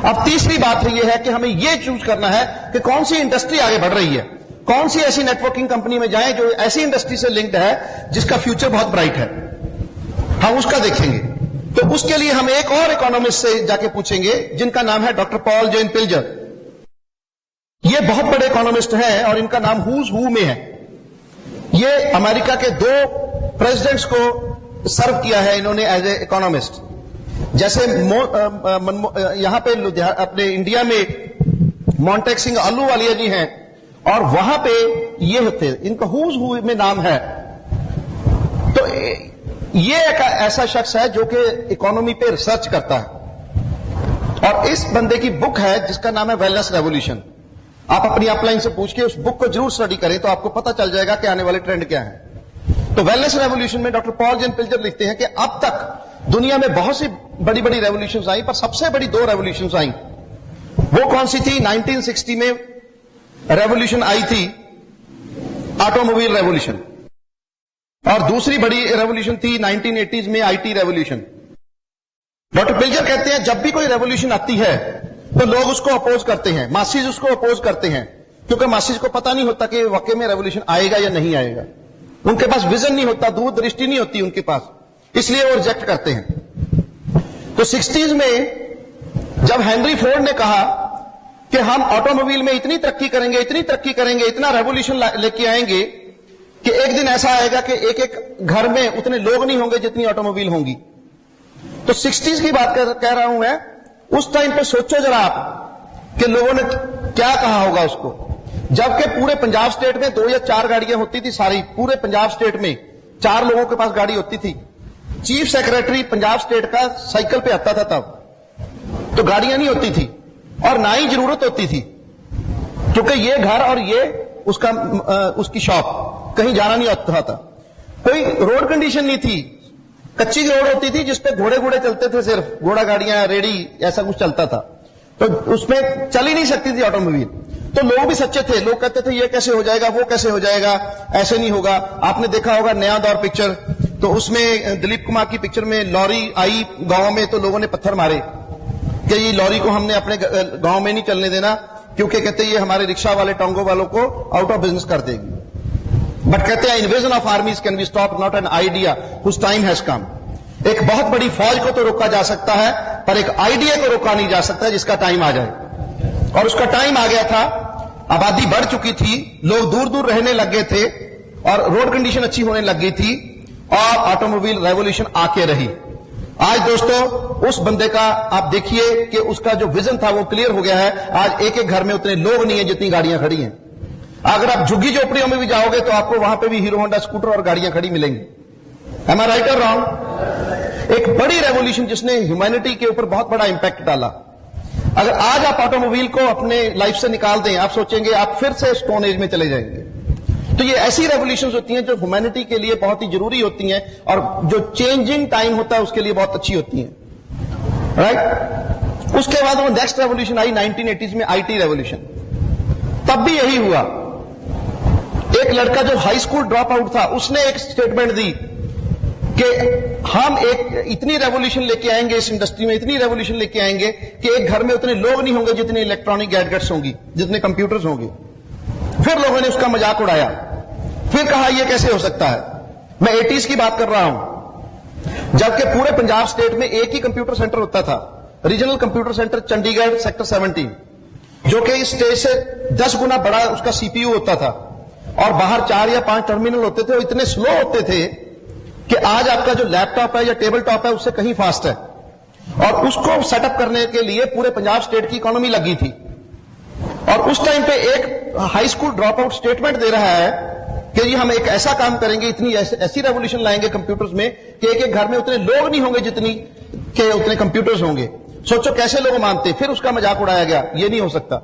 अब तीसरी बात यह है कि हमें यह चूज करना है कि कौन सी इंडस्ट्री आगे बढ़ रही है, कौन सी ऐसी नेटवर्किंग कंपनी में जाएं जो ऐसी इंडस्ट्री से लिंक्ड है जिसका फ्यूचर बहुत ब्राइट है। हम उसका देखेंगे। तो उसके लिए हम एक और इकोनॉमिस्ट से जाके पूछेंगे जिनका नाम है डॉक्टर पॉल जेन पिल्जर। ये बहुत बड़े इकोनॉमिस्ट हैं और इनका नाम हुज हु में है। ये अमेरिका के 2 प्रेसिडेंट्स को सर्व किया है इन्होंने एज ए इकोनॉमिस्ट। जैसे यहां पे अपने इंडिया में मोंटेक सिंह अहलूवालिया जी हैं और वहां पे ये होते, इनका हुज हु में नाम है। तो ये एक ऐसा शख्स है जो कि इकोनॉमी पे रिसर्च करता है और इस बंदे की बुक है जिसका नाम है वेलनेस रेवोल्यूशन। आप अपनी अपलाइन से पूछ के उस बुक को जरूर स्टडी करें तो आपको पता चल जाएगा कि आने वाले ट्रेंड क्या है। तो वेलनेस रेवोल्यूशन में डॉक्टर पॉल जेन पिल्जर लिखते हैं कि अब तक दुनिया में बहुत सी बड़ी बड़ी रेवोल्यूशन आई, पर सबसे बड़ी 2 रेवोल्यूशन आई। वो कौन सी थी? 1960 में रेवोल्यूशन आई थी ऑटोमोबाइल रेवोल्यूशन और दूसरी बड़ी रेवोल्यूशन थी 1980s में आईटी रेवोल्यूशन। डॉक्टर पिल्जर कहते हैं जब भी कोई रेवोल्यूशन आती है तो लोग उसको अपोज करते हैं, मासीज उसको अपोज करते हैं, क्योंकि मासीज को पता नहीं होता कि वाकई में रेवोल्यूशन आएगा या नहीं आएगा। उनके पास विजन नहीं होता, दूरदृष्टि नहीं होती उनके पास, इसलिए वो रिजेक्ट करते हैं। तो 60s में जब हेनरी फोर्ड ने कहा कि हम ऑटोमोबाइल में इतनी तरक्की करेंगे, इतनी तरक्की करेंगे, इतना रेवोल्यूशन लेके आएंगे कि एक दिन ऐसा आएगा कि एक एक घर में उतने लोग नहीं होंगे जितनी ऑटोमोबाइल होंगी। तो 60s की बात कह रहा हूं मैं। उस टाइम पे सोचो जरा आप कि लोगों ने क्या कहा होगा उसको, जबकि पूरे पंजाब स्टेट में 2 या 4 गाड़ियां होती थी। सारी पूरे पंजाब स्टेट में 4 लोगों के पास गाड़ी होती थी। चीफ सेक्रेटरी पंजाब स्टेट का साइकिल पे आता था तब, तो गाड़ियां नहीं होती थी और ना ही जरूरत होती थी, क्योंकि ये घर और ये उसकी शॉप, कहीं जाना नहीं होता था। कोई रोड कंडीशन नहीं थी, कच्ची रोड होती थी जिसपे घोड़े घोड़े चलते थे, सिर्फ घोड़ा गाड़ियां, रेडी, ऐसा कुछ चलता था। तो उसमें चल ही नहीं सकती थी ऑटोमोबाइल। तो लोग भी सच्चे थे, लोग कहते थे ये कैसे हो जाएगा, वो कैसे हो जाएगा, ऐसे नहीं होगा। आपने देखा होगा नया दौर पिक्चर, तो उसमें दिलीप कुमार की पिक्चर में लॉरी आई गांव में, तो लोगों ने पत्थर मारे कि ये लॉरी को हमने अपने गांव में नहीं चलने देना, क्योंकि कहते ये हमारे रिक्शा वाले टोंगो वालों को आउट ऑफ बिजनेस कर देगी। बट कहते हैं invasion of armies can be stop, not an idea whose time has come. एक बहुत बड़ी फौज को तो रोका जा सकता है, पर एक आइडिया को रोका नहीं जा सकता जिसका टाइम आ जाए। और उसका टाइम आ गया था, आबादी बढ़ चुकी थी, लोग दूर दूर रहने लग गए थे, और रोड कंडीशन अच्छी होने लग गई थी, और ऑटोमोबाइल रेवोल्यूशन आके रही। आज दोस्तों उस बंदे का आप देखिए कि उसका जो विजन था वो क्लियर हो गया है। आज एक एक घर में उतने लोग नहीं है जितनी गाड़ियां खड़ी हैं। अगर आप झुग्गी झोपड़ियों में भी जाओगे तो आपको वहां पे भी हीरो होंडा स्कूटर और गाड़ियां खड़ी मिलेंगी। Am I right or wrong? एक बड़ी रेवोल्यूशन जिसने ह्यूमैनिटी के ऊपर बहुत बड़ा इंपैक्ट डाला। अगर आज आप ऑटोमोबाइल को अपने लाइफ से निकाल दें, आप सोचेंगे आप फिर से स्टोन एज में चले जाएंगे। तो ये ऐसी रेवोल्यूशन होती हैं जो ह्यूमैनिटी के लिए बहुत ही जरूरी होती हैं, और जो चेंजिंग टाइम होता है उसके लिए बहुत अच्छी होती हैं, राइट। उसके बाद वो नेक्स्ट रेवोल्यूशन आई 1980s में, आईटी रेवोल्यूशन। तब भी यही हुआ। एक लड़का जो हाई स्कूल ड्रॉप आउट था, उसने एक स्टेटमेंट दी कि हम एक इतनी रेवोल्यूशन लेके आएंगे इस इंडस्ट्री में, इतनी रेवोल्यूशन लेके आएंगे कि एक घर में उतने लोग नहीं होंगे जितने इलेक्ट्रॉनिक गैजेट्स होंगी, जितने कंप्यूटर्स होंगे। फिर लोगों ने उसका मजाक उड़ाया, फिर कहा यह कैसे हो सकता है। मैं 80s की बात कर रहा हूं, जबकि पूरे पंजाब स्टेट में एक ही कंप्यूटर सेंटर होता था, regional computer centre Chandigarh sector 17, जो कि इस स्टेज से 10 गुना बड़ा उसका सीपीयू होता था, और बाहर 4 या 5 टर्मिनल होते थे, वो इतने स्लो होते थे कि आज आपका जो लैपटॉप है या टेबल टॉप है उससे कहीं फास्ट है। और उसको सेटअप करने के लिए पूरे पंजाब स्टेट की इकोनॉमी लगी थी। और उस टाइम पे एक high school drop out statement दे रहा है कि जी हम एक ऐसा काम करेंगे, इतनी ऐसी रेवोल्यूशन लाएंगे कंप्यूटर्स में कि एक एक घर में उतने लोग नहीं होंगे जितनी के उतने कंप्यूटर्स होंगे। सोचो कैसे लोग मानते। फिर उसका मजाक उड़ाया गया, ये नहीं हो सकता।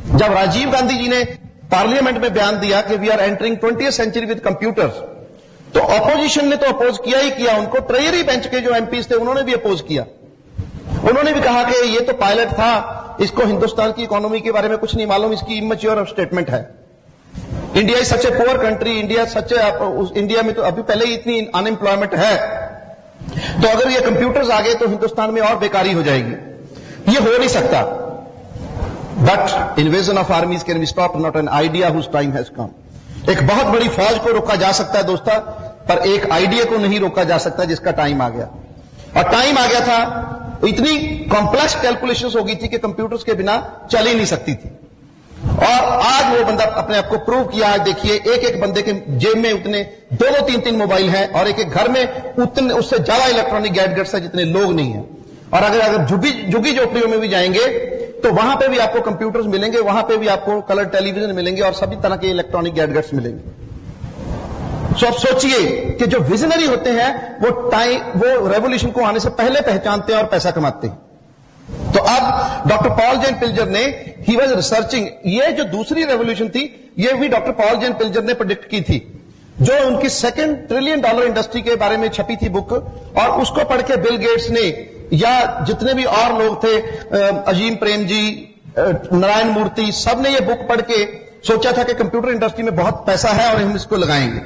जब राजीव गांधी जी ने पार्लियामेंट में बयान दिया कि we are entering 20th century with computers, तो ऑपोजिशन ने तो अपोज किया ही किया। उनको ट्रेजरी बेंच के जो एमपीज थे उन्होंने भी अपोज किया। उन्होंने भी कहा कि ये तो पायलट था, इसको हिंदुस्तान की इकोनॉमी के बारे में कुछ नहीं मालूम, इसकी इमेच्योर स्टेटमेंट है। India is such a poor country, India में तो अभी पहले ही इतनी अनएम्प्लॉयमेंट है, तो अगर ये कंप्यूटर्स आ गए तो हिंदुस्तान में और बेकारी हो जाएगी। ये हो नहीं सकता। But invasion of armies can be stop, not an idea whose time has come. एक बहुत बड़ी फौज को रोका जा सकता है दोस्तों, पर एक आइडिया को नहीं रोका जा सकता जिसका टाइम आ गया। और टाइम आ गया था, इतनी कॉम्प्लेक्स कैलकुलेशंस हो गई थी कि कंप्यूटर्स के बिना चल ही नहीं सकती थी। और आज वो बंदा अपने आप को प्रूव किया। आज देखिए एक एक बंदे के जेब में उतने 2-2, 3-3 मोबाइल हैं, और एक एक घर में उतने उससे ज्यादा इलेक्ट्रॉनिक गैजेट्स हैं जितने लोग नहीं हैं। और अगर झुग्गी झोपड़ियों में भी जाएंगे तो वहां पे भी आपको कंप्यूटर्स मिलेंगे, वहां पे भी आपको कलर टेलीविजन मिलेंगे, और सभी तरह के इलेक्ट्रॉनिक गैजेट्स मिलेंगे। सो आप सोचिए कि जो विजनरी होते हैं वो रेवोल्यूशन को आने से पहले पहचानते हैं और पैसा कमाते हैं। तो अब डॉक्टर पॉल जेन पिल्जर ने ही वाज रिसर्चिंग, ये जो दूसरी रेवोल्यूशन थी ये भी डॉक्टर पॉल जेन पिल्जर ने प्रेडिक्ट की थी, जो उनकी $2 ट्रिलियन इंडस्ट्री के बारे में छपी थी बुक। और उसको पढ़ के बिल गेट्स ने या जितने भी और लोग थे, अजीम प्रेम जी, नारायण मूर्ति, सब ने ये बुक पढ़ के सोचा था कि कंप्यूटर इंडस्ट्री में बहुत पैसा है और हम इसको लगाएंगे।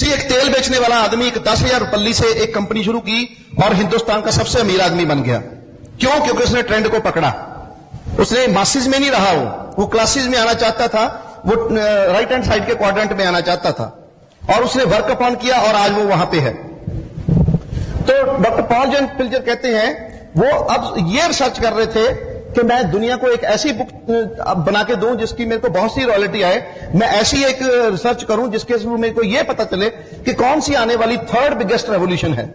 एक तेल बेचने वाला आदमी एक 10,000 रुपये से एक कंपनी शुरू की और हिंदुस्तान का सबसे अमीर आदमी बन गया। क्यों? क्योंकि उसने ट्रेंड को पकड़ा। उसने मासिस में नहीं रहा, वो क्लासेस में आना चाहता था, वो राइट हैंड साइड के क्वाड्रेंट में आना चाहता था, और उसने वर्क अपॉन किया और आज वो वहां पे है। तो डॉक्टर पॉल जेन पिल्जर कहते हैं वो अब ये रिसर्च कर रहे थे कि मैं दुनिया को एक ऐसी बुक बना के दूं जिसकी मेरे को बहुत सी रॉयल्टी आए। मैं ऐसी एक रिसर्च करूं जिसके थ्रू मेरे को यह पता चले कि कौन सी आने वाली 3rd बिगेस्ट रेवोल्यूशन है।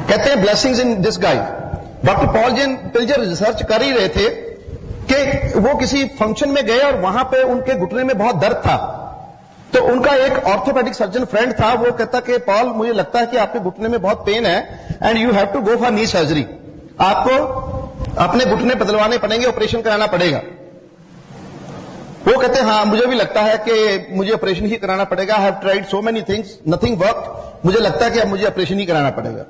कहते हैं blessings in disguise. Doctor Paul Zane Pilzer research कर ही रहे थे कि वो किसी फंक्शन में गए और वहां पे उनके घुटने में बहुत दर्द था। तो उनका एक ऑर्थोपेडिक सर्जन फ्रेंड था, वो कहता कि पॉल मुझे लगता है कि आपके घुटने में बहुत पेन है and you have to go for knee surgery. आपको अपने घुटने बदलवाने पड़ेंगे, ऑपरेशन कराना पड़ेगा। वो कहते हैं हाँ मुझे भी लगता है कि मुझे ऑपरेशन ही कराना पड़ेगा। I have tried so many things, nothing work. मुझे लगता है कि अब मुझे ऑपरेशन ही कराना पड़ेगा।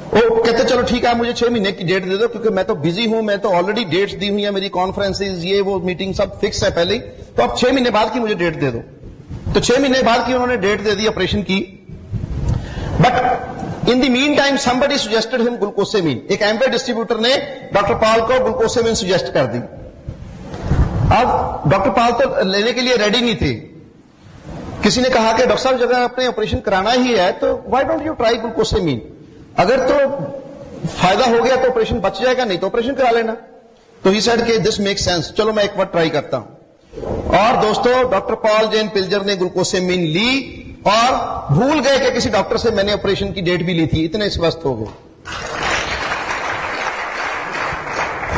वो कहते चलो ठीक है, आप मुझे 6 महीने की डेट दे दो, क्योंकि मैं तो बिजी हूं, मैं तो ऑलरेडी डेट्स दी हुई है, मेरी कॉन्फ्रेंसेज ये वो मीटिंग सब फिक्स है पहले ही, तो आप 6 महीने बाद की मुझे डेट दे दो। तो 6 महीने बाद की उन्होंने डेट दे दी ऑपरेशन की। But in the mean time somebody suggested him glucosamine. एक एम्वे डिस्ट्रीब्यूटर ने डॉक्टर पॉल को ग्लूकोसेमिन सजेस्ट कर दी। अब डॉक्टर पॉल तो लेने के लिए रेडी नहीं थे। किसी ने कहा कि डॉक्टर साहब जब आपने ऑपरेशन कराना ही है तो व्हाई डोंट यू ट्राई ग्लूकोसेमिन, अगर तो फायदा हो गया तो ऑपरेशन बच जाएगा, नहीं तो ऑपरेशन करा लेना। तो ही सेड कि दिस मेक सेंस, चलो मैं एक बार ट्राई करता हूं। और दोस्तों डॉक्टर पॉल जेन पिल्जर ने ग्लूकोसेमिन ली और भूल गए कि किसी डॉक्टर से मैंने ऑपरेशन की डेट भी ली थी, इतने स्वस्थ हो गए।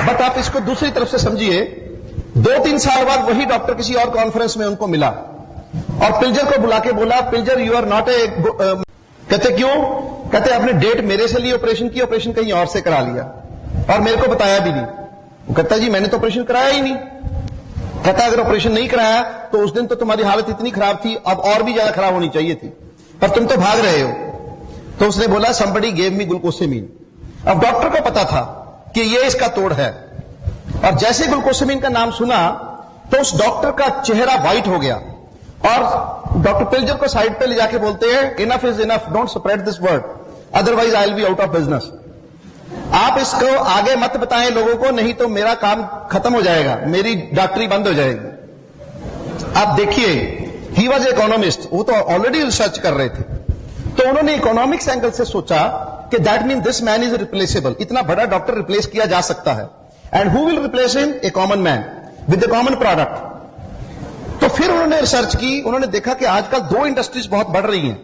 बट आप इसको दूसरी तरफ से समझिए, 2-3 साल बाद वही डॉक्टर किसी और कॉन्फ्रेंस में उनको मिला और पिल्जर को बुला के बोला, पिल्जर यू आर नॉट ए। कहते क्यों? कहते आपने डेट मेरे से ली ऑपरेशन की, ऑपरेशन कहीं और से करा लिया और मेरे को बताया भी नहीं। वो कहता जी मैंने तो ऑपरेशन कराया ही नहीं। कहता अगर ऑपरेशन नहीं कराया तो उस दिन तो तुम्हारी हालत इतनी खराब थी, अब और भी ज्यादा खराब होनी चाहिए थी, पर तुम तो भाग रहे हो। तो उसने बोला somebody gave me ग्लूकोसेमिन। अब डॉक्टर को पता था कि ये इसका तोड़ है, और जैसे ग्लूकोसेमिन का नाम सुना तो उस डॉक्टर का चेहरा व्हाइट हो गया और डॉक्टर पिल्जर को साइड पे ले जाके बोलते हैं enough is enough, don't spread this word, otherwise I will be out of business. आप इसको आगे मत बताएं लोगों को, नहीं तो मेरा काम खत्म हो जाएगा, मेरी डॉक्टरी बंद हो जाएगी। आप देखिए, ही वॉज इकोनॉमिस्ट, वो तो ऑलरेडी रिसर्च कर रहे थे, तो उन्होंने इकोनॉमिक्स एंगल से सोचा कि that mean this man is replaceable, इतना बड़ा डॉक्टर रिप्लेस किया जा सकता है। And who will replace him? A common man with A common product. तो फिर उन्होंने रिसर्च की, उन्होंने देखा कि आजकल 2 इंडस्ट्रीज बहुत बढ़ रही हैं,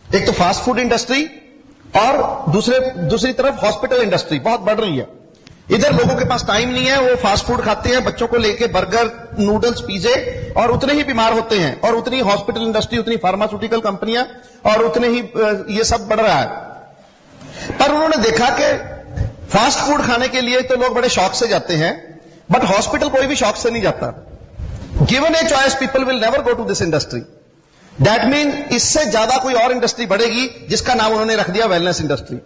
एक तो फास्ट फूड इंडस्ट्री और दूसरी तरफ हॉस्पिटल इंडस्ट्री बहुत बढ़ रही है। इधर लोगों के पास टाइम नहीं है, वो फास्ट फूड खाते हैं, बच्चों को लेके बर्गर, नूडल्स, पिज्जे, और उतने ही बीमार होते हैं, और उतनी हॉस्पिटल इंडस्ट्री, उतनी फार्मास्यूटिकल कंपनियां, और उतने ही ये सब बढ़ रहा है। पर उन्होंने देखा कि फास्ट फूड खाने के लिए तो लोग बड़े शौक से जाते हैं, बट हॉस्पिटल कोई भी शौक से नहीं जाता। Given a choice people will never go to this industry. That mean इससे ज्यादा कोई और इंडस्ट्री बढ़ेगी जिसका नाम उन्होंने रख दिया वेलनेस इंडस्ट्री।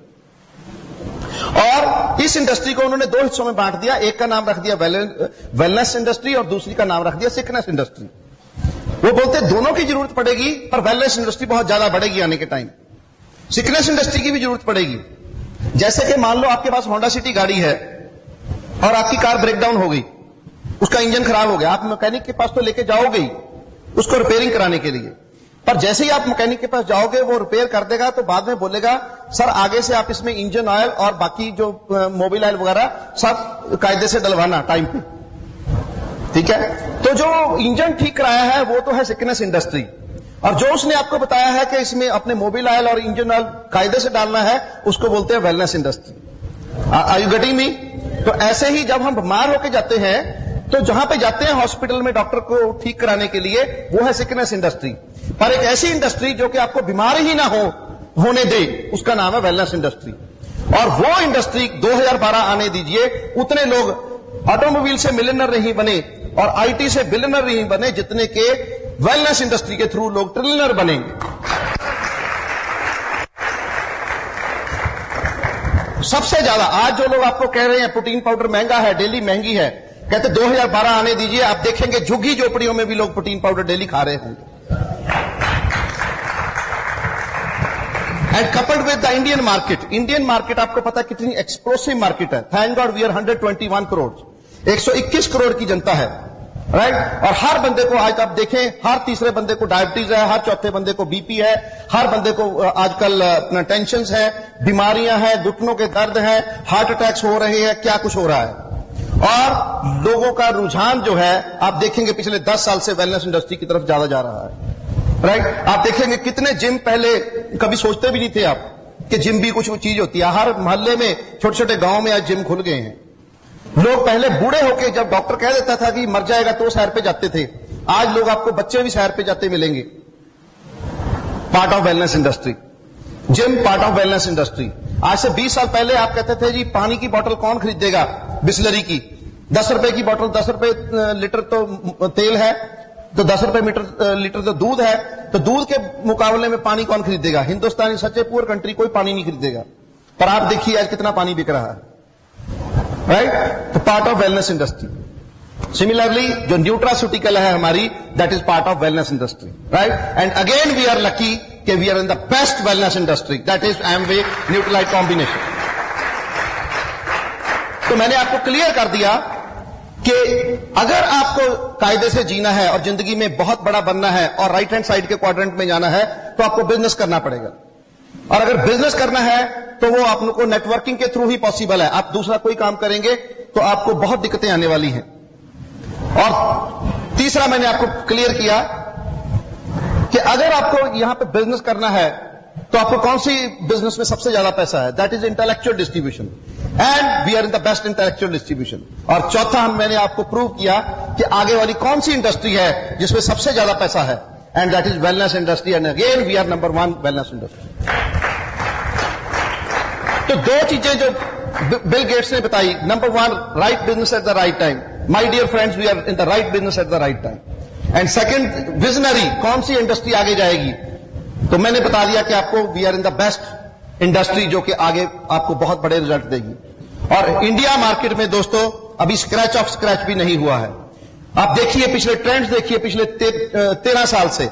और इस इंडस्ट्री को उन्होंने 2 हिस्सों में बांट दिया, एक का नाम रख दिया वेलनेस इंडस्ट्री और दूसरी का नाम रख दिया सिकनेस इंडस्ट्री। वो बोलते दोनों की जरूरत पड़ेगी, पर वेलनेस इंडस्ट्री बहुत ज्यादा बढ़ेगी आने के टाइम, सिकनेस इंडस्ट्री की भी जरूरत पड़ेगी। जैसे कि मान लो आपके पास होंडा सिटी गाड़ी है और आपकी कार ब्रेकडाउन हो गई, उसका इंजन खराब हो गया, आप मैकेनिक के पास तो लेके जाओगे ही उसको रिपेयरिंग कराने के लिए, पर जैसे ही आप मैकेनिक के पास जाओगे वो रिपेयर कर देगा तो बाद में बोलेगा सर आगे से आप इसमें इंजन ऑयल और बाकी जो मोबिल ऑयल वगैरह सब कायदे से डलवाना टाइम पे, ठीक है। तो जो इंजन ठीक कराया है वो तो है सिकनेस इंडस्ट्री, और जो उसने आपको बताया है कि इसमें अपने मोबिल ऑयल और इंजन ऑयल कायदे से डालना है उसको बोलते हैं wellness industry. Are you getting me? तो ऐसे ही जब हम बीमार होकर जाते हैं तो जहां पे जाते हैं हॉस्पिटल में डॉक्टर को ठीक कराने के लिए, वो है सिकनेस इंडस्ट्री। पर एक ऐसी इंडस्ट्री जो कि आपको बीमार ही ना होने दे, उसका नाम है वेलनेस इंडस्ट्री। और वो इंडस्ट्री 2012 आने दीजिए, उतने लोग ऑटोमोबाइल से मिलियनर नहीं बने और आईटी से बिलियनर नहीं बने जितने के वेलनेस इंडस्ट्री के थ्रू लोग ट्रिलियनर बनेंगे। सबसे ज्यादा आज जो लोग आपको कह रहे हैं प्रोटीन पाउडर महंगा है, डेली महंगी है, कहते 2012 आने दीजिए, आप देखेंगे झुग्गी झोपड़ियों में भी लोग प्रोटीन पाउडर डेली खा रहे होंगे। And coupled with the Indian market आपको पता है कितनी एक्सप्लोसिव मार्केट है। Thank God we are 121 crore, 121 crore की जनता है, राइट। और हर बंदे को आज आप देखें, हर तीसरे बंदे को डायबिटीज है, हर चौथे बंदे को बीपी है, हर बंदे को आजकल टेंशन है, बीमारियां हैं, घुटनों के दर्द है, हार्ट अटैक्स हो रहे हैं, क्या कुछ हो रहा है। और लोगों का रुझान जो है आप देखेंगे पिछले 10 साल से वेलनेस इंडस्ट्री की तरफ ज्यादा जा रहा है, राइट। आप देखेंगे कितने जिम, पहले कभी सोचते भी नहीं थे आप कि जिम भी कुछ चीज होती है। हर मोहल्ले में, छोटे छोटे गांव में आज जिम खुल गए हैं। लोग पहले बूढ़े होके जब डॉक्टर कह देता था कि मर जाएगा तो सैर पे जाते थे, आज लोग आपको बच्चे भी सैर पे जाते मिलेंगे। Part of wellness industry, gym part of wellness industry. आज से 20 साल पहले आप कहते थे जी पानी की बोतल कौन खरीदेगा, बिस्लरी की 10 रुपए की बोतल, 10 रुपए लीटर तो तेल है, तो 10 रुपए लीटर तो दूध है, तो दूध के मुकाबले में पानी कौन खरीदेगा? Hindustan is such a poor country, कोई पानी नहीं खरीदेगा। पर आप देखिए आज कितना पानी बिक रहा है, राइट? तो part of wellness industry. Similarly जो न्यूट्रास्यूटिकल है हमारी, that is part of wellness industry, right? And again we are lucky कि we are in the best wellness industry, that is Amway Nutrilite combination. तो मैंने आपको clear कर दिया कि अगर आपको कायदे से जीना है और जिंदगी में बहुत बड़ा बनना है और राइट हैंड साइड के क्वाड्रेंट में जाना है, तो आपको बिजनेस करना पड़ेगा। और अगर बिजनेस करना है तो वो आपको नेटवर्किंग के थ्रू ही पॉसिबल है। आप दूसरा कोई काम करेंगे तो आपको बहुत दिक्कतें आने वाली हैं। और तीसरा मैंने आपको क्लियर किया कि अगर आपको यहां पे बिजनेस करना है तो आपको कौन सी बिजनेस में सबसे ज्यादा पैसा है, that is intellectual distribution, and we are in the best intellectual distribution. और चौथा मैंने आपको प्रूव किया कि आगे वाली कौन सी इंडस्ट्री है जिसमें सबसे ज्यादा पैसा है, and that is wellness industry, and again we are number 1 wellness industry. तो दो चीजें जो बिल गेट्स ने बताई, number 1 right business at the right time. My dear friends, we are in the right business at the right time. And second, visionary, कौन सी industry आगे जाएगी, तो मैंने बता दिया कि आपको we are in the best industry जो कि आगे आपको बहुत बड़े रिजल्ट देगी। और इंडिया मार्केट में दोस्तों अभी स्क्रैच ऑफ स्क्रैच भी नहीं हुआ है। आप देखिए पिछले ट्रेंड्स, देखिए पिछले 13 साल से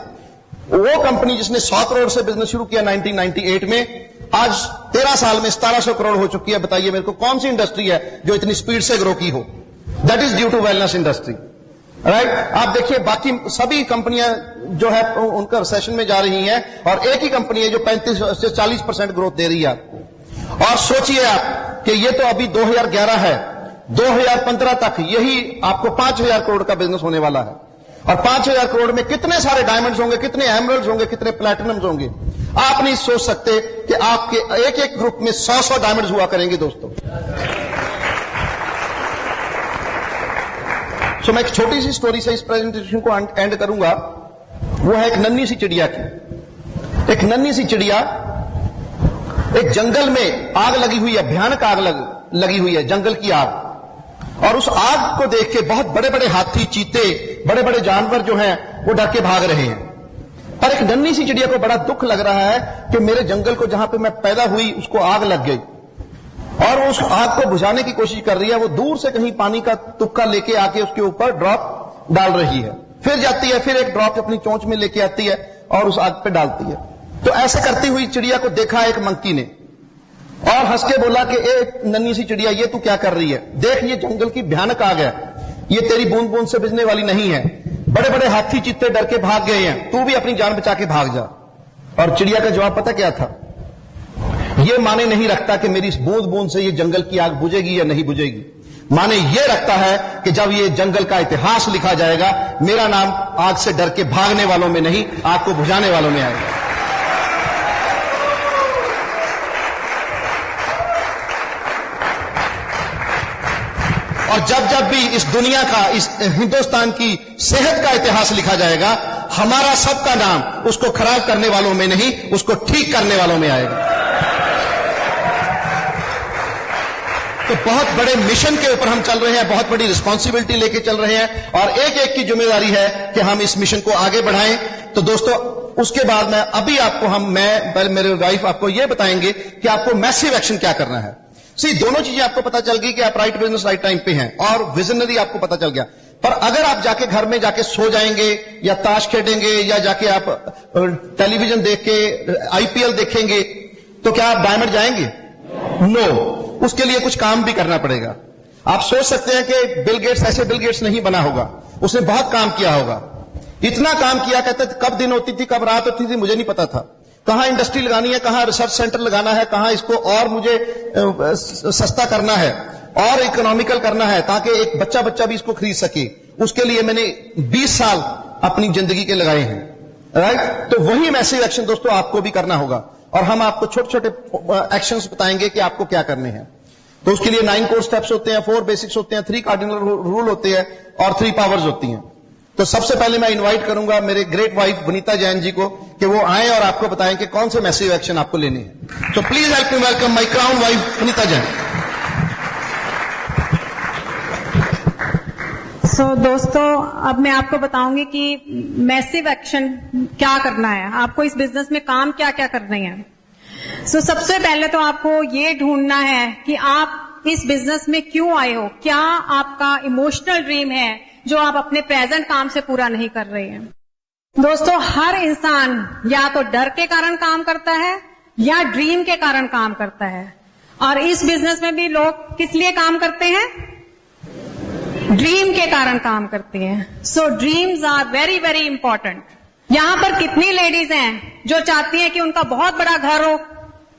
वो कंपनी जिसने 100 करोड़ से बिजनेस शुरू किया 1998 में, आज 13 साल में 1700 करोड़ हो चुकी है। बताइए मेरे को कौन सी इंडस्ट्री है जो इतनी स्पीड से ग्रो की हो? That is due to wellness industry, right? आप देखिए बाकी सभी कंपनियां जो है उनका रिसेशन में जा रही हैं और एक ही कंपनी है जो 35 से 40% ग्रोथ दे रही है आपको। और सोचिए आप कि ये तो अभी 2011 है, 2015 तक यही आपको 5000 करोड़ का बिजनेस होने वाला है। और 5000 करोड़ में कितने सारे डायमंड्स होंगे, कितने एमरल्ड्स होंगे, कितने प्लैटिनम्स होंगे। आप नहीं सोच सकते कि आपके एक एक ग्रुप में 100 डायमंड्स हुआ करेंगे दोस्तों। सो मैं एक छोटी सी स्टोरी से इस प्रेजेंटेशन को एंड करूंगा। वो है एक नन्ही सी चिड़िया की। एक नन्ही सी चिड़िया एक जंगल में आग लगी हुई है, भयानक आग लगी हुई है, जंगल की आग। और उस आग को देख के बहुत बड़े बड़े हाथी, चीते, बड़े बड़े जानवर जो हैं वो डर के भाग रहे हैं। पर एक नन्ही सी चिड़िया को बड़ा दुख लग रहा है कि मेरे जंगल को जहां पे मैं पैदा हुई उसको आग लग गई, और वो उस आग को बुझाने की कोशिश कर रही है। वो दूर से कहीं पानी का तुक्का लेके आके उसके ऊपर ड्रॉप डाल रही है, फिर जाती है, फिर एक ड्रॉप अपनी चोंच में लेके आती है और उस आग पे डालती है। तो ऐसे करती हुई चिड़िया को देखा एक मंकी ने और हंस के बोला कि ए नन्ही सी चिड़िया, ये तू क्या कर रही है? देख ये जंगल की भयानक आग है, ये तेरी बूंद बूंद से बुझने वाली नहीं है। बड़े बड़े हाथी चीते डर के भाग गए हैं, तू भी अपनी जान बचा के भाग जा। और चिड़िया का जवाब पता क्या था? ये माने नहीं रखता कि मेरी इस बूंद बूंद से ये जंगल की आग बुझेगी या नहीं बुझेगी। माने ये रखता है कि जब ये जंगल का इतिहास लिखा जाएगा, मेरा नाम आग से डर के भागने वालों में नहीं, आग को बुझाने वालों में आएगा। और जब जब भी इस दुनिया का, इस हिंदुस्तान की सेहत का इतिहास लिखा जाएगा, हमारा सबका नाम उसको खराब करने वालों में नहीं, उसको ठीक करने वालों में आएगा। तो बहुत बड़े मिशन के ऊपर हम चल रहे हैं, बहुत बड़ी रिस्पॉन्सिबिलिटी लेके चल रहे हैं, और एक एक की जिम्मेदारी है कि हम इस मिशन को आगे बढ़ाएं। तो दोस्तों उसके बाद मैं अभी आपको मेरे वाइफ आपको यह बताएंगे कि आपको मैसिव एक्शन क्या करना है। दोनों चीजें आपको पता चल गई कि आप राइट बिजनेस राइट टाइम पे हैं, और विजनरी आपको पता चल गया। पर अगर आप जाके घर में जाके सो जाएंगे या ताश खेलेंगे या जाके आप टेलीविजन देख के आईपीएल देखेंगे, तो क्या आप डायमंड जाएंगे? नो, उसके लिए कुछ काम भी करना पड़ेगा। आप सोच सकते हैं कि बिल गेट्स ऐसे बिल गेट्स नहीं बना होगा, उसने बहुत काम किया होगा। इतना काम किया, कहते थे कब दिन होती थी कब रात होती थी मुझे नहीं पता था, कहां इंडस्ट्री लगानी है, कहां रिसर्च सेंटर लगाना है, कहां इसको और मुझे सस्ता करना है और इकोनॉमिकल करना है ताकि एक बच्चा भी इसको खरीद सके। उसके लिए मैंने 20 साल अपनी जिंदगी के लगाए हैं, राइट? तो वही मैसिव एक्शन दोस्तों आपको भी करना होगा, और हम आपको छोटे छोटे एक्शंस बताएंगे कि आपको क्या करने हैं। तो उसके लिए 9 कोर स्टेप्स होते हैं, 4 बेसिक्स होते हैं, 3 कार्डिनल रूल होते हैं और 3 पावर्स होती हैं। तो सबसे पहले मैं इनवाइट करूंगा मेरे ग्रेट वाइफ वनीता जैन जी को कि वो आए और आपको बताएं कि कौन से मैसिव एक्शन आपको लेने हैं। So please help me welcome my crown wife Vanita Jain. दोस्तों अब मैं आपको बताऊंगी कि मैसिव एक्शन क्या करना है, आपको इस बिजनेस में काम क्या क्या करने हैं। सबसे पहले तो आपको ये ढूंढना है कि आप इस बिजनेस में क्यों आए हो, क्या आपका इमोशनल ड्रीम है जो आप अपने प्रेजेंट काम से पूरा नहीं कर रहे हैं। दोस्तों, हर इंसान या तो डर के कारण काम करता है या ड्रीम के कारण काम करता है, और इस बिजनेस में भी लोग किस लिए काम करते हैं? ड्रीम के कारण काम करते हैं। So dreams are very very important. यहाँ पर कितनी लेडीज हैं जो चाहती हैं कि उनका बहुत बड़ा घर हो,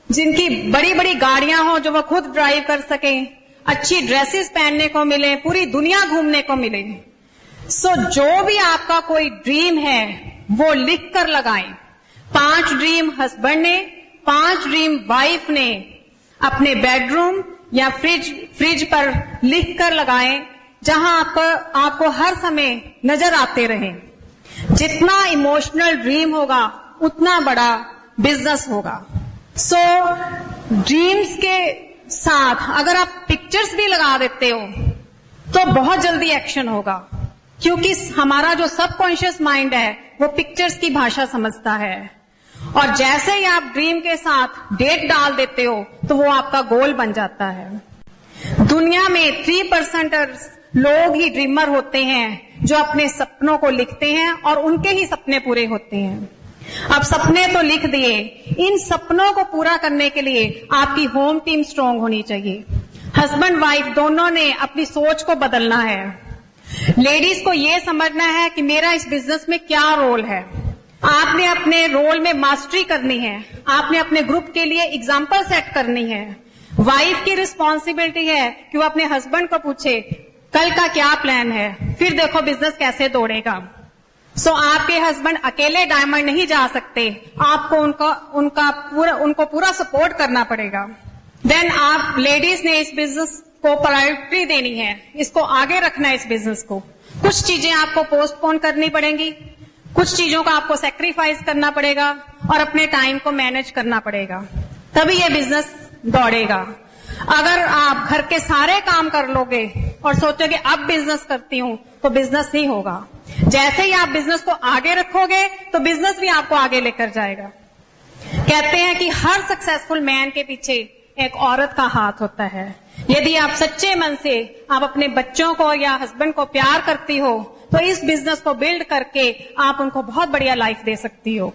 जिनकी बड़ी बड़ी गाड़ियां हो जो वो खुद ड्राइव कर सकें, अच्छी ड्रेसेस पहनने को मिले, पूरी दुनिया घूमने को मिले। सो जो भी आपका कोई ड्रीम है वो लिख कर लगाएं। 5 ड्रीम हस्बैंड ने, 5 ड्रीम वाइफ ने अपने बेडरूम या फ्रिज पर लिख कर लगाएं, जहां आपको हर समय नजर आते रहें। जितना इमोशनल ड्रीम होगा उतना बड़ा बिजनेस होगा। सो ड्रीम्स के साथ अगर आप पिक्चर्स भी लगा देते हो तो बहुत जल्दी एक्शन होगा, क्योंकि हमारा जो सबकॉन्शियस माइंड है वो पिक्चर्स की भाषा समझता है, और जैसे ही आप ड्रीम के साथ डेट डाल देते हो तो वो आपका गोल बन जाता है। दुनिया में 3% लोग ही ड्रीमर होते हैं जो अपने सपनों को लिखते हैं और उनके ही सपने पूरे होते हैं। अब सपने तो लिख दिए, इन सपनों को पूरा करने के लिए आपकी होम टीम स्ट्रांग होनी चाहिए। हस्बैंड वाइफ दोनों ने अपनी सोच को बदलना है। लेडीज को यह समझना है कि मेरा इस बिजनेस में क्या रोल है। आपने अपने रोल में मास्टरी करनी है, आपने अपने ग्रुप के लिए एग्जाम्पल सेट करनी है। वाइफ की रिस्पॉन्सिबिलिटी है कि वो अपने हस्बैंड को पूछे कल का क्या प्लान है, फिर देखो बिजनेस कैसे दौड़ेगा। सो आपके हस्बैंड अकेले डायमंड नहीं जा सकते, आपको उनको पूरा सपोर्ट करना पड़ेगा। देन आप लेडीज ने इस बिजनेस को प्रायोरिटी देनी है, इसको आगे रखना है इस बिजनेस को। कुछ चीजें आपको पोस्टपोन करनी पड़ेंगी, कुछ चीजों का आपको सेक्रीफाइस करना पड़ेगा और अपने टाइम को मैनेज करना पड़ेगा, तभी ये बिजनेस दौड़ेगा। अगर आप घर के सारे काम कर लोगे और सोचोगे अब बिजनेस करती हूं, तो बिजनेस नहीं होगा। जैसे ही आप बिजनेस को आगे रखोगे तो बिजनेस भी आपको आगे लेकर जाएगा। कहते हैं कि हर सक्सेसफुल मैन के पीछे एक औरत का हाथ होता है। यदि आप सच्चे मन से आप अपने बच्चों को या हस्बैंड को प्यार करती हो तो इस बिजनेस को बिल्ड करके आप उनको बहुत बढ़िया लाइफ दे सकती हो।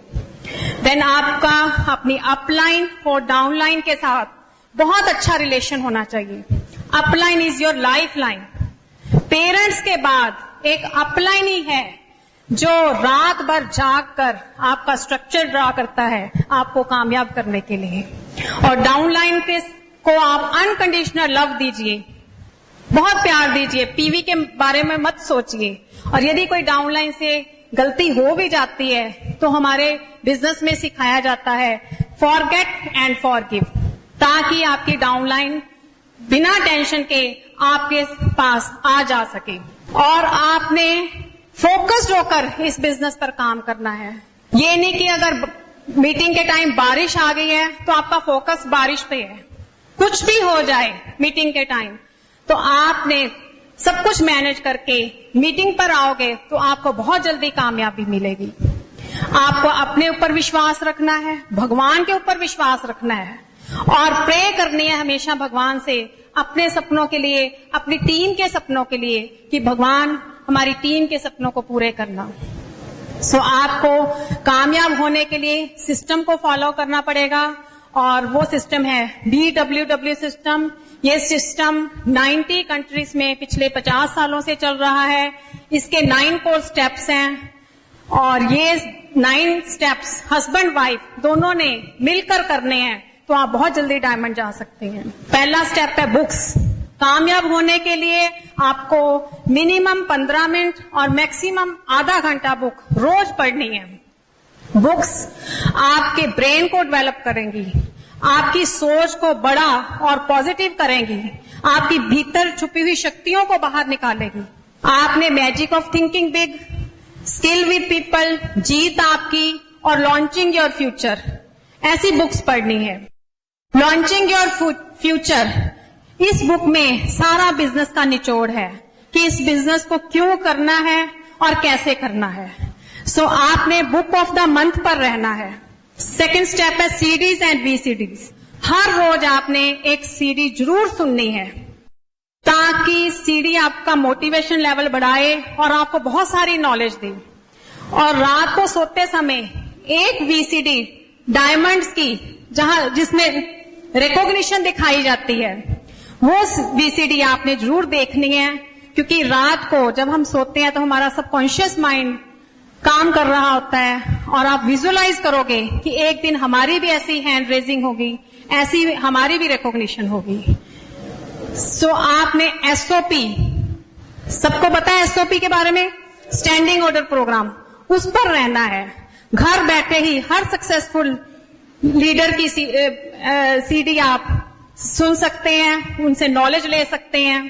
देन आपका अपनी अपलाइन और डाउनलाइन के साथ बहुत अच्छा रिलेशन होना चाहिए। Upline is your life line. Parents के बाद एक अपलाइन ही है जो रात भर जाग कर आपका स्ट्रक्चर ड्रा करता है आपको कामयाब करने के लिए। और डाउनलाइन को आप अनकंडीशनल लव दीजिए, बहुत प्यार दीजिए, पीवी के बारे में मत सोचिए। और यदि कोई डाउनलाइन से गलती हो भी जाती है तो हमारे बिजनेस में सिखाया जाता है फॉरगेट एंड फॉरगिव, ताकि आपकी डाउनलाइन बिना टेंशन के आपके पास आ जा सके। और आपने फोकस्ड होकर इस बिजनेस पर काम करना है। ये नहीं कि अगर मीटिंग के टाइम बारिश आ गई है तो आपका फोकस बारिश पे है। कुछ भी हो जाए मीटिंग के टाइम तो आपने सब कुछ मैनेज करके मीटिंग पर आओगे तो आपको बहुत जल्दी कामयाबी मिलेगी। आपको अपने ऊपर विश्वास रखना है, भगवान के ऊपर विश्वास रखना है और प्रे करनी है हमेशा भगवान से अपने सपनों के लिए, अपनी टीम के सपनों के लिए, कि भगवान हमारी टीम के सपनों को पूरे करना। सो आपको कामयाब होने के लिए सिस्टम को फॉलो करना पड़ेगा और वो सिस्टम है BWW सिस्टम। ये सिस्टम 90 कंट्रीज में पिछले 50 सालों से चल रहा है। इसके 9 कोर स्टेप्स हैं और ये 9 स्टेप्स हस्बैंड वाइफ दोनों ने मिलकर करने हैं तो आप बहुत जल्दी डायमंड जा सकते हैं। पहला स्टेप है बुक्स। कामयाब होने के लिए आपको मिनिमम 15 मिनट और मैक्सिमम आधा घंटा बुक रोज पढ़नी है। बुक्स आपके ब्रेन को डेवलप करेंगी, आपकी सोच को बड़ा और पॉजिटिव करेंगी, आपकी भीतर छुपी हुई शक्तियों को बाहर निकालेगी। आपने magic of thinking big, skill with people, जीत आपकी और लॉन्चिंग योर फ्यूचर, ऐसी बुक्स पढ़नी है। लॉन्चिंग योर फ्यूचर, इस बुक में सारा बिजनेस का निचोड़ है कि इस बिजनेस को क्यों करना है और कैसे करना है। सो आपने बुक ऑफ द मंथ पर रहना है। सेकंड स्टेप है सीडीज एंड वीसीडीज। हर रोज आपने एक सीडी जरूर सुननी है ताकि सीडी आपका मोटिवेशन लेवल बढ़ाए और आपको बहुत सारी नॉलेज दे। और रात को सोते समय एक वीसीडी डायमंड्स की जिसमें रिकॉग्निशन दिखाई जाती है, वो वीसीडी आपने जरूर देखनी है, क्योंकि रात को जब हम सोते हैं तो हमारा सबकॉन्शियस माइंड काम कर रहा होता है और आप विजुलाइज करोगे कि एक दिन हमारी भी ऐसी हैंड रेजिंग होगी, ऐसी हमारी भी रिकॉग्निशन होगी। सो आपने एसओपी, सबको पता है एसओपी के बारे में, स्टैंडिंग ऑर्डर प्रोग्राम, उस पर रहना है। घर बैठे ही हर सक्सेसफुल लीडर की सीडी आप सुन सकते हैं, उनसे नॉलेज ले सकते हैं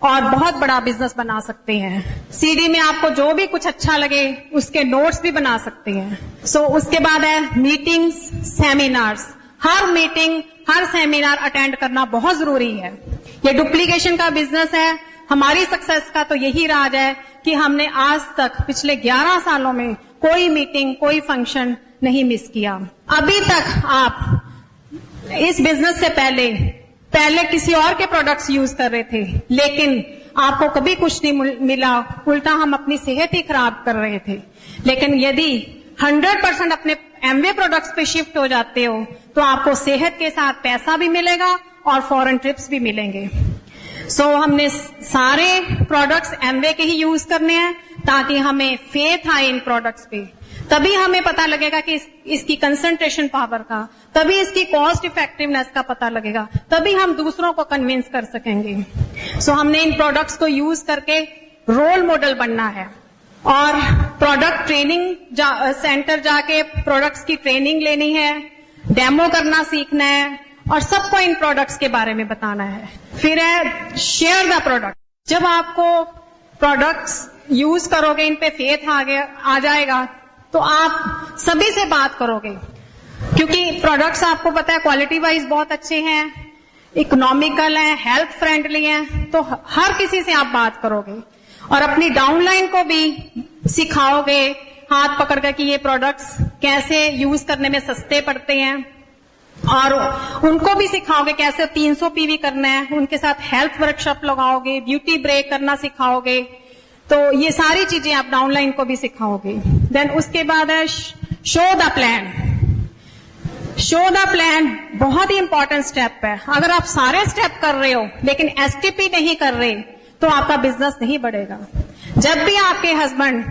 और बहुत बड़ा बिजनेस बना सकते हैं। सीडी में आपको जो भी कुछ अच्छा लगे उसके नोट्स भी बना सकते हैं। सो उसके बाद है मीटिंग्स, सेमिनार्स। हर मीटिंग, हर सेमिनार अटेंड करना बहुत जरूरी है। ये डुप्लीकेशन का बिजनेस है। हमारी सक्सेस का तो यही राज है कि हमने आज तक पिछले 11 सालों में कोई मीटिंग, कोई फंक्शन नहीं मिस किया। अभी तक आप इस बिजनेस से पहले किसी और के प्रोडक्ट्स यूज कर रहे थे, लेकिन आपको कभी कुछ नहीं मिला, उल्टा हम अपनी सेहत ही खराब कर रहे थे। लेकिन यदि 100% अपने एमवे प्रोडक्ट्स पे शिफ्ट हो जाते हो तो आपको सेहत के साथ पैसा भी मिलेगा और फॉरेन ट्रिप्स भी मिलेंगे। सो हमने सारे प्रोडक्ट्स एमवे के ही यूज करने हैं ताकि हमें फेथ आए इन प्रोडक्ट्स पे। तभी हमें पता लगेगा कि इसकी कंसंट्रेशन पावर का, तभी इसकी कॉस्ट इफेक्टिवनेस का पता लगेगा, तभी हम दूसरों को कन्विंस कर सकेंगे। सो हमने इन प्रोडक्ट्स को यूज करके रोल मॉडल बनना है और प्रोडक्ट ट्रेनिंग सेंटर जाके प्रोडक्ट्स की ट्रेनिंग लेनी है, डेमो करना सीखना है और सबको इन प्रोडक्ट्स के बारे में बताना है। फिर है शेयर द प्रोडक्ट। जब आपको प्रोडक्ट्स यूज करोगे, इन पे फेथ आ जाएगा तो आप सभी से बात करोगे, क्योंकि प्रोडक्ट्स आपको पता है क्वालिटी वाइज बहुत अच्छे हैं, इकोनॉमिकल हैं, हेल्थ फ्रेंडली हैं, तो हर किसी से आप बात करोगे और अपनी डाउनलाइन को भी सिखाओगे हाथ पकड़कर कि ये प्रोडक्ट्स कैसे यूज करने में सस्ते पड़ते हैं और उनको भी सिखाओगे कैसे 300 पीवी करना है। उनके साथ हेल्थ वर्कशॉप लगाओगे, ब्यूटी ब्रेक करना सिखाओगे, तो ये सारी चीजें आप डाउनलाइन को भी सिखाओगे। देन उसके बाद है show the plan. Show the plan बहुत ही इंपॉर्टेंट स्टेप है। अगर आप सारे स्टेप कर रहे हो लेकिन एसटीपी नहीं कर रहे तो आपका बिजनेस नहीं बढ़ेगा। जब भी आपके हस्बैंड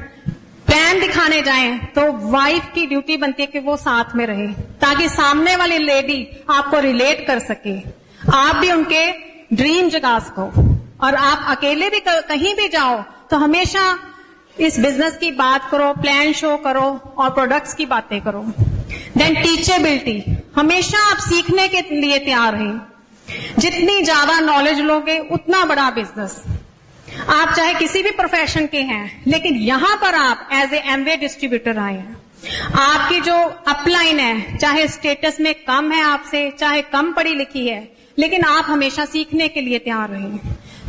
प्लान दिखाने जाएं तो वाइफ की ड्यूटी बनती है कि वो साथ में रहे ताकि सामने वाली लेडी आपको रिलेट कर सके, आप भी उनके ड्रीम जगा सको। और आप अकेले भी कहीं भी जाओ तो हमेशा इस बिजनेस की बात करो, प्लान शो करो और प्रोडक्ट्स की बातें करो। देन टीचेबिलिटी, हमेशा आप सीखने के लिए तैयार हैं। जितनी ज्यादा नॉलेज लोगे उतना बड़ा बिजनेस। आप चाहे किसी भी प्रोफेशन के हैं, लेकिन यहां पर आप एज ए एमवे डिस्ट्रीब्यूटर आए हैं। आपकी जो अपलाइन है, चाहे स्टेटस में कम है आपसे, चाहे कम पढ़ी लिखी है, लेकिन आप हमेशा सीखने के लिए तैयार रहें।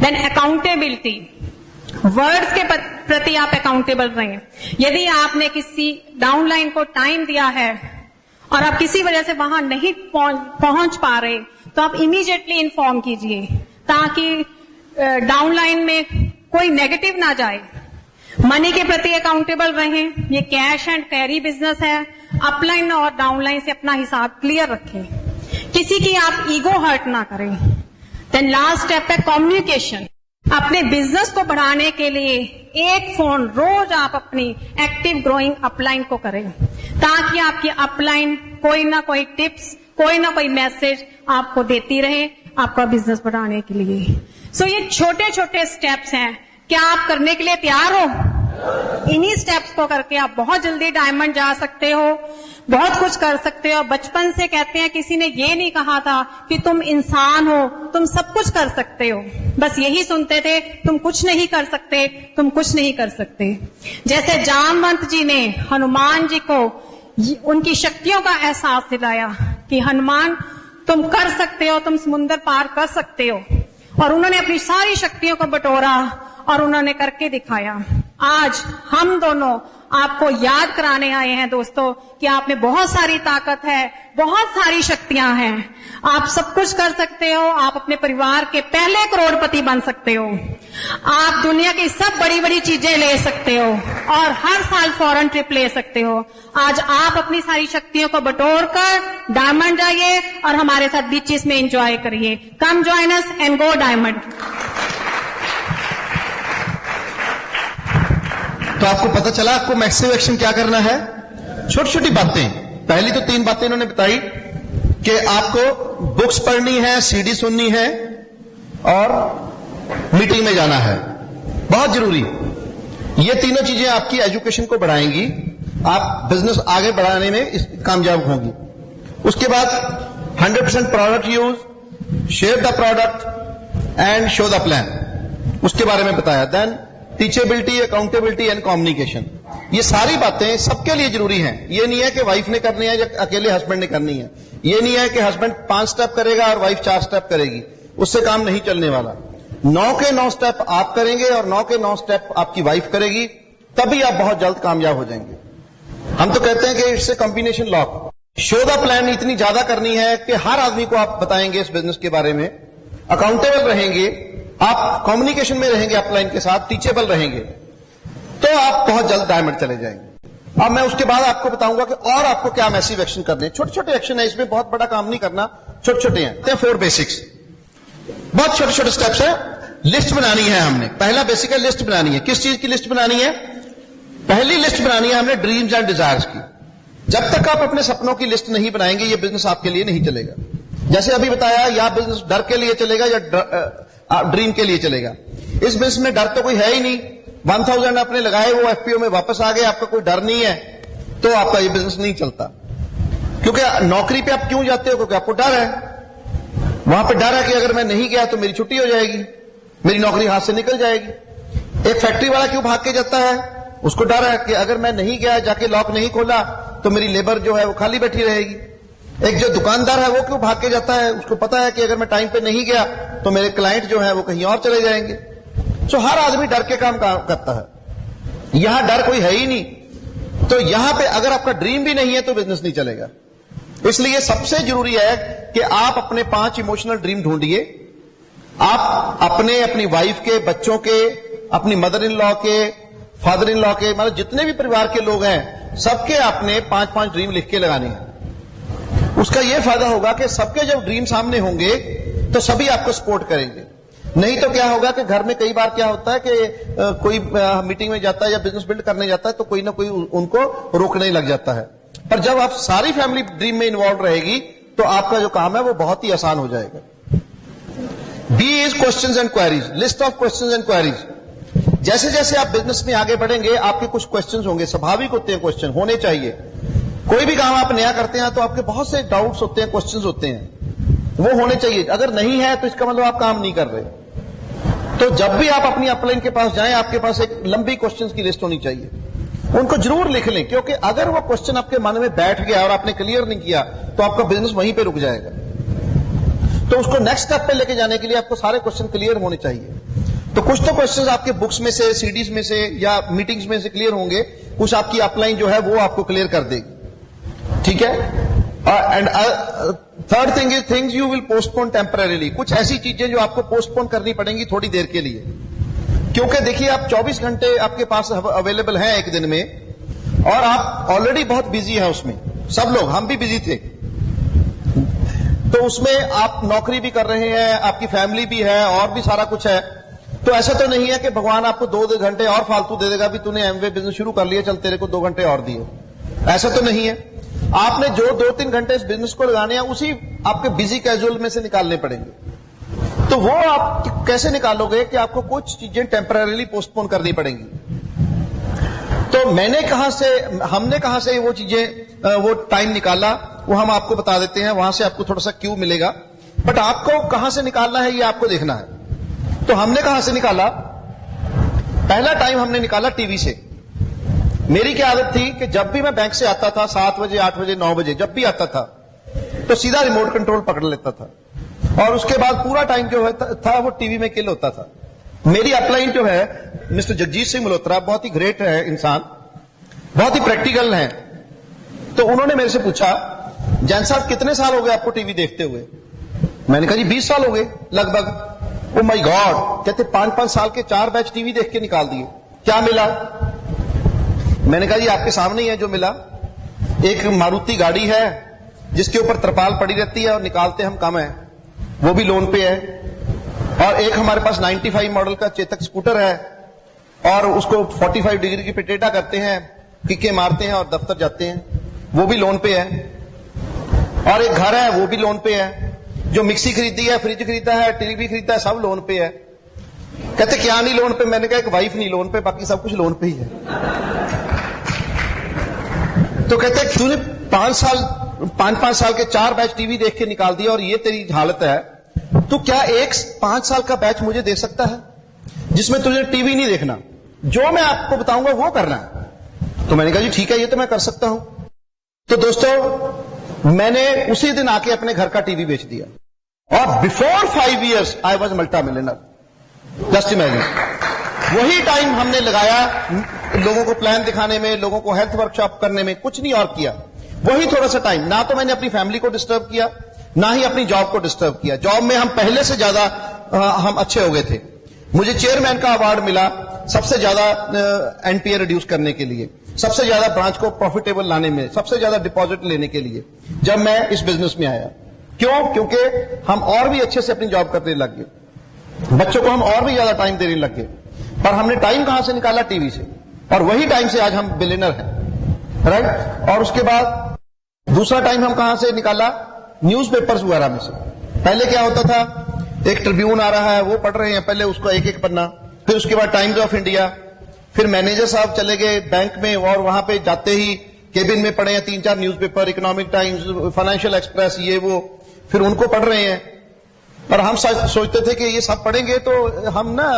देन अकाउंटेबिलिटी, वर्ड्स के प्रति आप अकाउंटेबल रहें। यदि आपने किसी डाउनलाइन को टाइम दिया है और आप किसी वजह से वहां नहीं पहुंच पा रहे तो आप इमीडिएटली इन्फॉर्म कीजिए ताकि डाउनलाइन में कोई नेगेटिव ना जाए। मनी के प्रति अकाउंटेबल रहें। ये कैश एंड कैरी बिजनेस है। अपलाइन और डाउनलाइन से अपना हिसाब क्लियर रखें, किसी की आप ईगो हर्ट ना करें। देन लास्ट स्टेप है कम्युनिकेशन। अपने बिजनेस को बढ़ाने के लिए एक फोन रोज आप अपनी एक्टिव ग्रोइंग अपलाइन को करें ताकि आपकी अपलाइन कोई ना कोई टिप्स, कोई ना कोई मैसेज आपको देती रहे आपका बिजनेस बढ़ाने के लिए। सो ये छोटे छोटे स्टेप्स हैं। क्या आप करने के लिए तैयार हो? इन्हीं स्टेप्स को करके आप बहुत जल्दी डायमंड जा सकते हो, बहुत कुछ कर सकते हो। बचपन से कहते हैं, किसी ने ये नहीं कहा था कि तुम इंसान हो, तुम सब कुछ कर सकते हो। बस यही सुनते थे, तुम कुछ नहीं कर सकते, तुम कुछ नहीं कर सकते। जैसे जामवंत जी ने हनुमान जी को उनकी शक्तियों का एहसास दिलाया कि हनुमान तुम कर सकते हो, तुम समुद्र पार कर सकते हो, और उन्होंने अपनी सारी शक्तियों को बटोरा और उन्होंने करके दिखाया। आज हम दोनों आपको याद कराने आए हैं दोस्तों कि आप में बहुत सारी ताकत है, बहुत सारी शक्तियां हैं, आप सब कुछ कर सकते हो, आप अपने परिवार के पहले करोड़पति बन सकते हो, आप दुनिया की सब बड़ी बड़ी चीजें ले सकते हो और हर साल फॉरेन ट्रिप ले सकते हो। आज आप अपनी सारी शक्तियों को बटोर कर डायमंड जाइए और हमारे साथ बीचेस में एंजॉय करिए। Come join us and go diamond. तो आपको पता चला आपको मैसिव एक्शन क्या करना है। छोटी छोटी बातें, पहली तो 3 बातें इन्होंने बताई कि आपको बुक्स पढ़नी है, सीडी सुननी है और मीटिंग में जाना है, बहुत जरूरी। ये तीनों चीजें आपकी एजुकेशन को बढ़ाएंगी, आप बिजनेस आगे बढ़ाने में कामयाब होंगी। उसके बाद 100% product use, share the product and show the plan, उसके बारे में बताया। Then teachability, accountability and communication. ये सारी बातें सबके लिए जरूरी हैं। ये नहीं है कि वाइफ ने करनी है या अकेले हस्बैंड ने करनी है। ये नहीं है कि हस्बैंड 5 स्टेप करेगा और वाइफ 4 स्टेप करेगी, उससे काम नहीं चलने वाला। 9 के 9 स्टेप आप करेंगे और 9 के 9 स्टेप आपकी वाइफ करेगी, तभी आप बहुत जल्द कामयाब हो जाएंगे। हम तो कहते हैं कि it's a combination lock. Show the plan इतनी ज्यादा करनी है कि हर आदमी को आप बताएंगे इस बिजनेस के बारे में, अकाउंटेबल रहेंगे, आप कम्युनिकेशन में रहेंगे अपलाइन के साथ, टीचेबल रहेंगे, तो आप बहुत जल्द डायमंड चले जाएंगे। अब मैं उसके बाद आपको बताऊंगा कि और आपको क्या मैसिव एक्शन करने हैं। छोटे छोटे एक्शन है, इसमें बहुत बड़ा काम नहीं करना, छोटे छोटे हैं। 4 बेसिक्स, बहुत छोटे छोटे स्टेप्स है। लिस्ट बनानी है हमने। पहला बेसिक है लिस्ट बनानी है। किस चीज की लिस्ट बनानी है? पहली लिस्ट बनानी है हमने ड्रीम्स एंड डिजायर्स की। जब तक आप अपने सपनों की लिस्ट नहीं बनाएंगे, ये बिजनेस आपके लिए नहीं चलेगा। जैसे अभी बताया, या बिजनेस डर के लिए चलेगा या ड्रीम के लिए चलेगा। इस बिजनेस में डर तो कोई है ही नहीं। 1000 आपने लगाए, वो एफपीओ में वापस आ गए, आपका कोई डर नहीं है, तो आपका ये बिजनेस नहीं चलता। क्योंकि नौकरी पे आप क्यों जाते हो? क्योंकि आपको डर है। वहां पे डर है कि अगर मैं नहीं गया तो मेरी छुट्टी हो जाएगी, मेरी नौकरी हाथ से निकल जाएगी। एक फैक्ट्री वाला क्यों भाग के जाता है? उसको डर है कि अगर मैं नहीं गया, जाके लॉक नहीं खोला, तो मेरी लेबर जो है वो खाली बैठी रहेगी। एक जो दुकानदार है वो क्यों भाग के जाता है? उसको पता है कि अगर मैं टाइम पे नहीं गया तो मेरे क्लाइंट जो है वो कहीं और चले जाएंगे। सो हर आदमी डर के काम करता है। यहां डर कोई है ही नहीं। तो यहां पे अगर आपका ड्रीम भी नहीं है तो बिजनेस नहीं चलेगा। इसलिए सबसे जरूरी है कि आप अपने 5 इमोशनल ड्रीम ढूंढिए। आप अपनी वाइफ के, बच्चों के, अपनी मदर इन लॉ के, फादर इन लॉ के, मतलब जितने भी परिवार के लोग हैं, सबके आपने 5-5 ड्रीम लिख के लगाने हैं। उसका यह फायदा होगा कि सबके जब ड्रीम सामने होंगे तो सभी आपको सपोर्ट करेंगे। नहीं तो क्या होगा कि घर में कई बार क्या होता है कि कोई मीटिंग में जाता है या बिजनेस बिल्ड करने जाता है तो कोई ना कोई उनको रोकने लग जाता है। पर जब आप सारी फैमिली ड्रीम में इन्वॉल्व रहेगी तो आपका जो काम है वो बहुत ही आसान हो जाएगा। B is questions and queries, list of questions and queries. जैसे जैसे आप बिजनेस में आगे बढ़ेंगे, आपके कुछ क्वेश्चंस होंगे, स्वाभाविक होते हैं, क्वेश्चन होने चाहिए। कोई भी काम आप नया करते हैं तो आपके बहुत से डाउट्स होते हैं, क्वेश्चंस होते हैं, वो होने चाहिए। अगर नहीं है तो इसका मतलब आप काम नहीं कर रहे। तो जब भी आप अपनी अपलाइन के पास जाएं, आपके पास एक लंबी क्वेश्चंस की लिस्ट होनी चाहिए। उनको जरूर लिख लें, क्योंकि अगर वो क्वेश्चन आपके मन में बैठ गया और आपने क्लियर नहीं किया तो आपका बिजनेस वहीं पे रुक जाएगा। तो उसको नेक्स्ट स्टेप पे लेके जाने के लिए आपको सारे क्वेश्चन क्लियर होने चाहिए। तो कुछ तो क्वेश्चंस आपके बुक्स में से, सीडीज में से या मीटिंग्स में से क्लियर होंगे, कुछ आपकी अपलाइन जो है वो आपको क्लियर कर देगी। ठीक है। And third thing is things you will postpone temporarily. कुछ ऐसी चीजें जो आपको पोस्टपोन करनी पड़ेंगी थोड़ी देर के लिए, क्योंकि देखिए आप 24 घंटे आपके पास अवेलेबल हैं एक दिन में, और आप ऑलरेडी बहुत बिजी हैं उसमें। सब लोग, हम भी बिजी थे, तो उसमें आप नौकरी भी कर रहे हैं, आपकी फैमिली भी है और भी सारा कुछ है। तो ऐसा तो नहीं है कि भगवान आपको 2 घंटे और फालतू दे देगा, भी तूने एमवे बिजनेस शुरू कर लिया, चल तेरे को 2 घंटे और दिए। ऐसा तो नहीं है। आपने जो 2-3 घंटे इस बिजनेस को लगाने हैं, उसी आपके बिजी कैजुअल में से निकालने पड़ेंगे। तो वो आप कैसे निकालोगे कि आपको कुछ चीजें टेम्परेरीली पोस्टपोन करनी पड़ेंगी। तो हमने कहां से वो चीजें, वो टाइम निकाला, वो हम आपको बता देते हैं। वहां से आपको थोड़ा सा क्यू मिलेगा, बट आपको कहां से निकालना है ये आपको देखना है। तो हमने कहां से निकाला? पहला टाइम हमने निकाला टीवी से। मेरी क्या आदत थी कि जब भी मैं बैंक से आता था 7 बजे, 8 बजे, 9 बजे, जब भी आता था तो सीधा रिमोट कंट्रोल पकड़ लेता था, और उसके बाद पूरा टाइम जो था वो टीवी में किल होता था। मेरी अपलाइन जो है मिस्टर जगजीत सिंह मल्होत्रा, बहुत ही ग्रेट है इंसान, बहुत ही प्रैक्टिकल हैं। तो उन्होंने मेरे से पूछा, जैन साहब कितने साल हो गए आपको टीवी देखते हुए? मैंने कहा जी 20 साल हो गए लगभग। ओ माय गॉड, कहते 5-5 साल के 4 बैच टीवी देख के निकाल दिए, क्या मिला? मैंने कहा जी आपके सामने ही है जो मिला। एक मारुति गाड़ी है जिसके ऊपर तरपाल पड़ी रहती है और निकालते हम कम है, वो भी लोन पे है। और एक हमारे पास 95 मॉडल का चेतक स्कूटर है और उसको 45 डिग्री की पेटेटा करते हैं, किके मारते हैं और दफ्तर जाते हैं, वो भी लोन पे है। और एक घर है, वो भी लोन पे है। जो मिक्सी खरीदी है, फ्रिज खरीदा है, टीवी खरीदा है, सब लोन पे है। कहते क्या नहीं लोन पे? मैंने कहा एक वाइफ नहीं लोन पे, बाकी सब कुछ लोन पे ही है। तो कहते तूने 5 साल के 4 बैच टीवी देख के निकाल दिया और ये तेरी हालत है, तो क्या एक 5 साल का बैच मुझे दे सकता है जिसमें तुझे टीवी नहीं देखना, जो मैं आपको बताऊंगा वो करना है? तो मैंने कहा जी ठीक है, ये तो मैं कर सकता हूं। तो दोस्तों मैंने उसी दिन आके अपने घर का टीवी बेच दिया और before 5 years I was multi millionaire. Just imagine. वही टाइम हमने लगाया लोगों को प्लान दिखाने में, लोगों को हेल्थ वर्कशॉप करने में, कुछ नहीं और किया। वही थोड़ा सा टाइम, ना तो मैंने अपनी फैमिली को डिस्टर्ब किया, ना ही अपनी जॉब को डिस्टर्ब किया। जॉब में हम पहले से ज्यादा हम अच्छे हो गए थे। मुझे चेयरमैन का अवार्ड मिला सबसे ज्यादा एनपीए रिड्यूस करने के लिए, सबसे ज्यादा ब्रांच को प्रॉफिटेबल लाने में, सबसे ज्यादा डिपॉजिट लेने के लिए, जब मैं इस बिजनेस में आया। क्यों? क्योंकि हम और भी अच्छे से अपनी जॉब करने लग गए, बच्चों को हम और भी ज्यादा टाइम देने लग गए। पर हमने टाइम कहां से निकाला? टीवी से। और वही टाइम से आज हम बिलियनर हैं, राइट? और उसके बाद दूसरा टाइम हम कहां से निकाला? न्यूज़पेपर्स वगैरह में से। पहले क्या होता था, एक ट्रिब्यून आ रहा है, वो पढ़ रहे हैं पहले उसको एक पन्ना, फिर उसके बाद टाइम्स ऑफ इंडिया, फिर मैनेजर साहब चले गए बैंक में और वहां पे जाते ही केबिन में पढ़े हैं 3-4 newspaper, economic times, financial express, ये वो, फिर उनको पढ़ रहे हैं। और हम सोचते थे कि ये सब पढ़ेंगे तो हम ना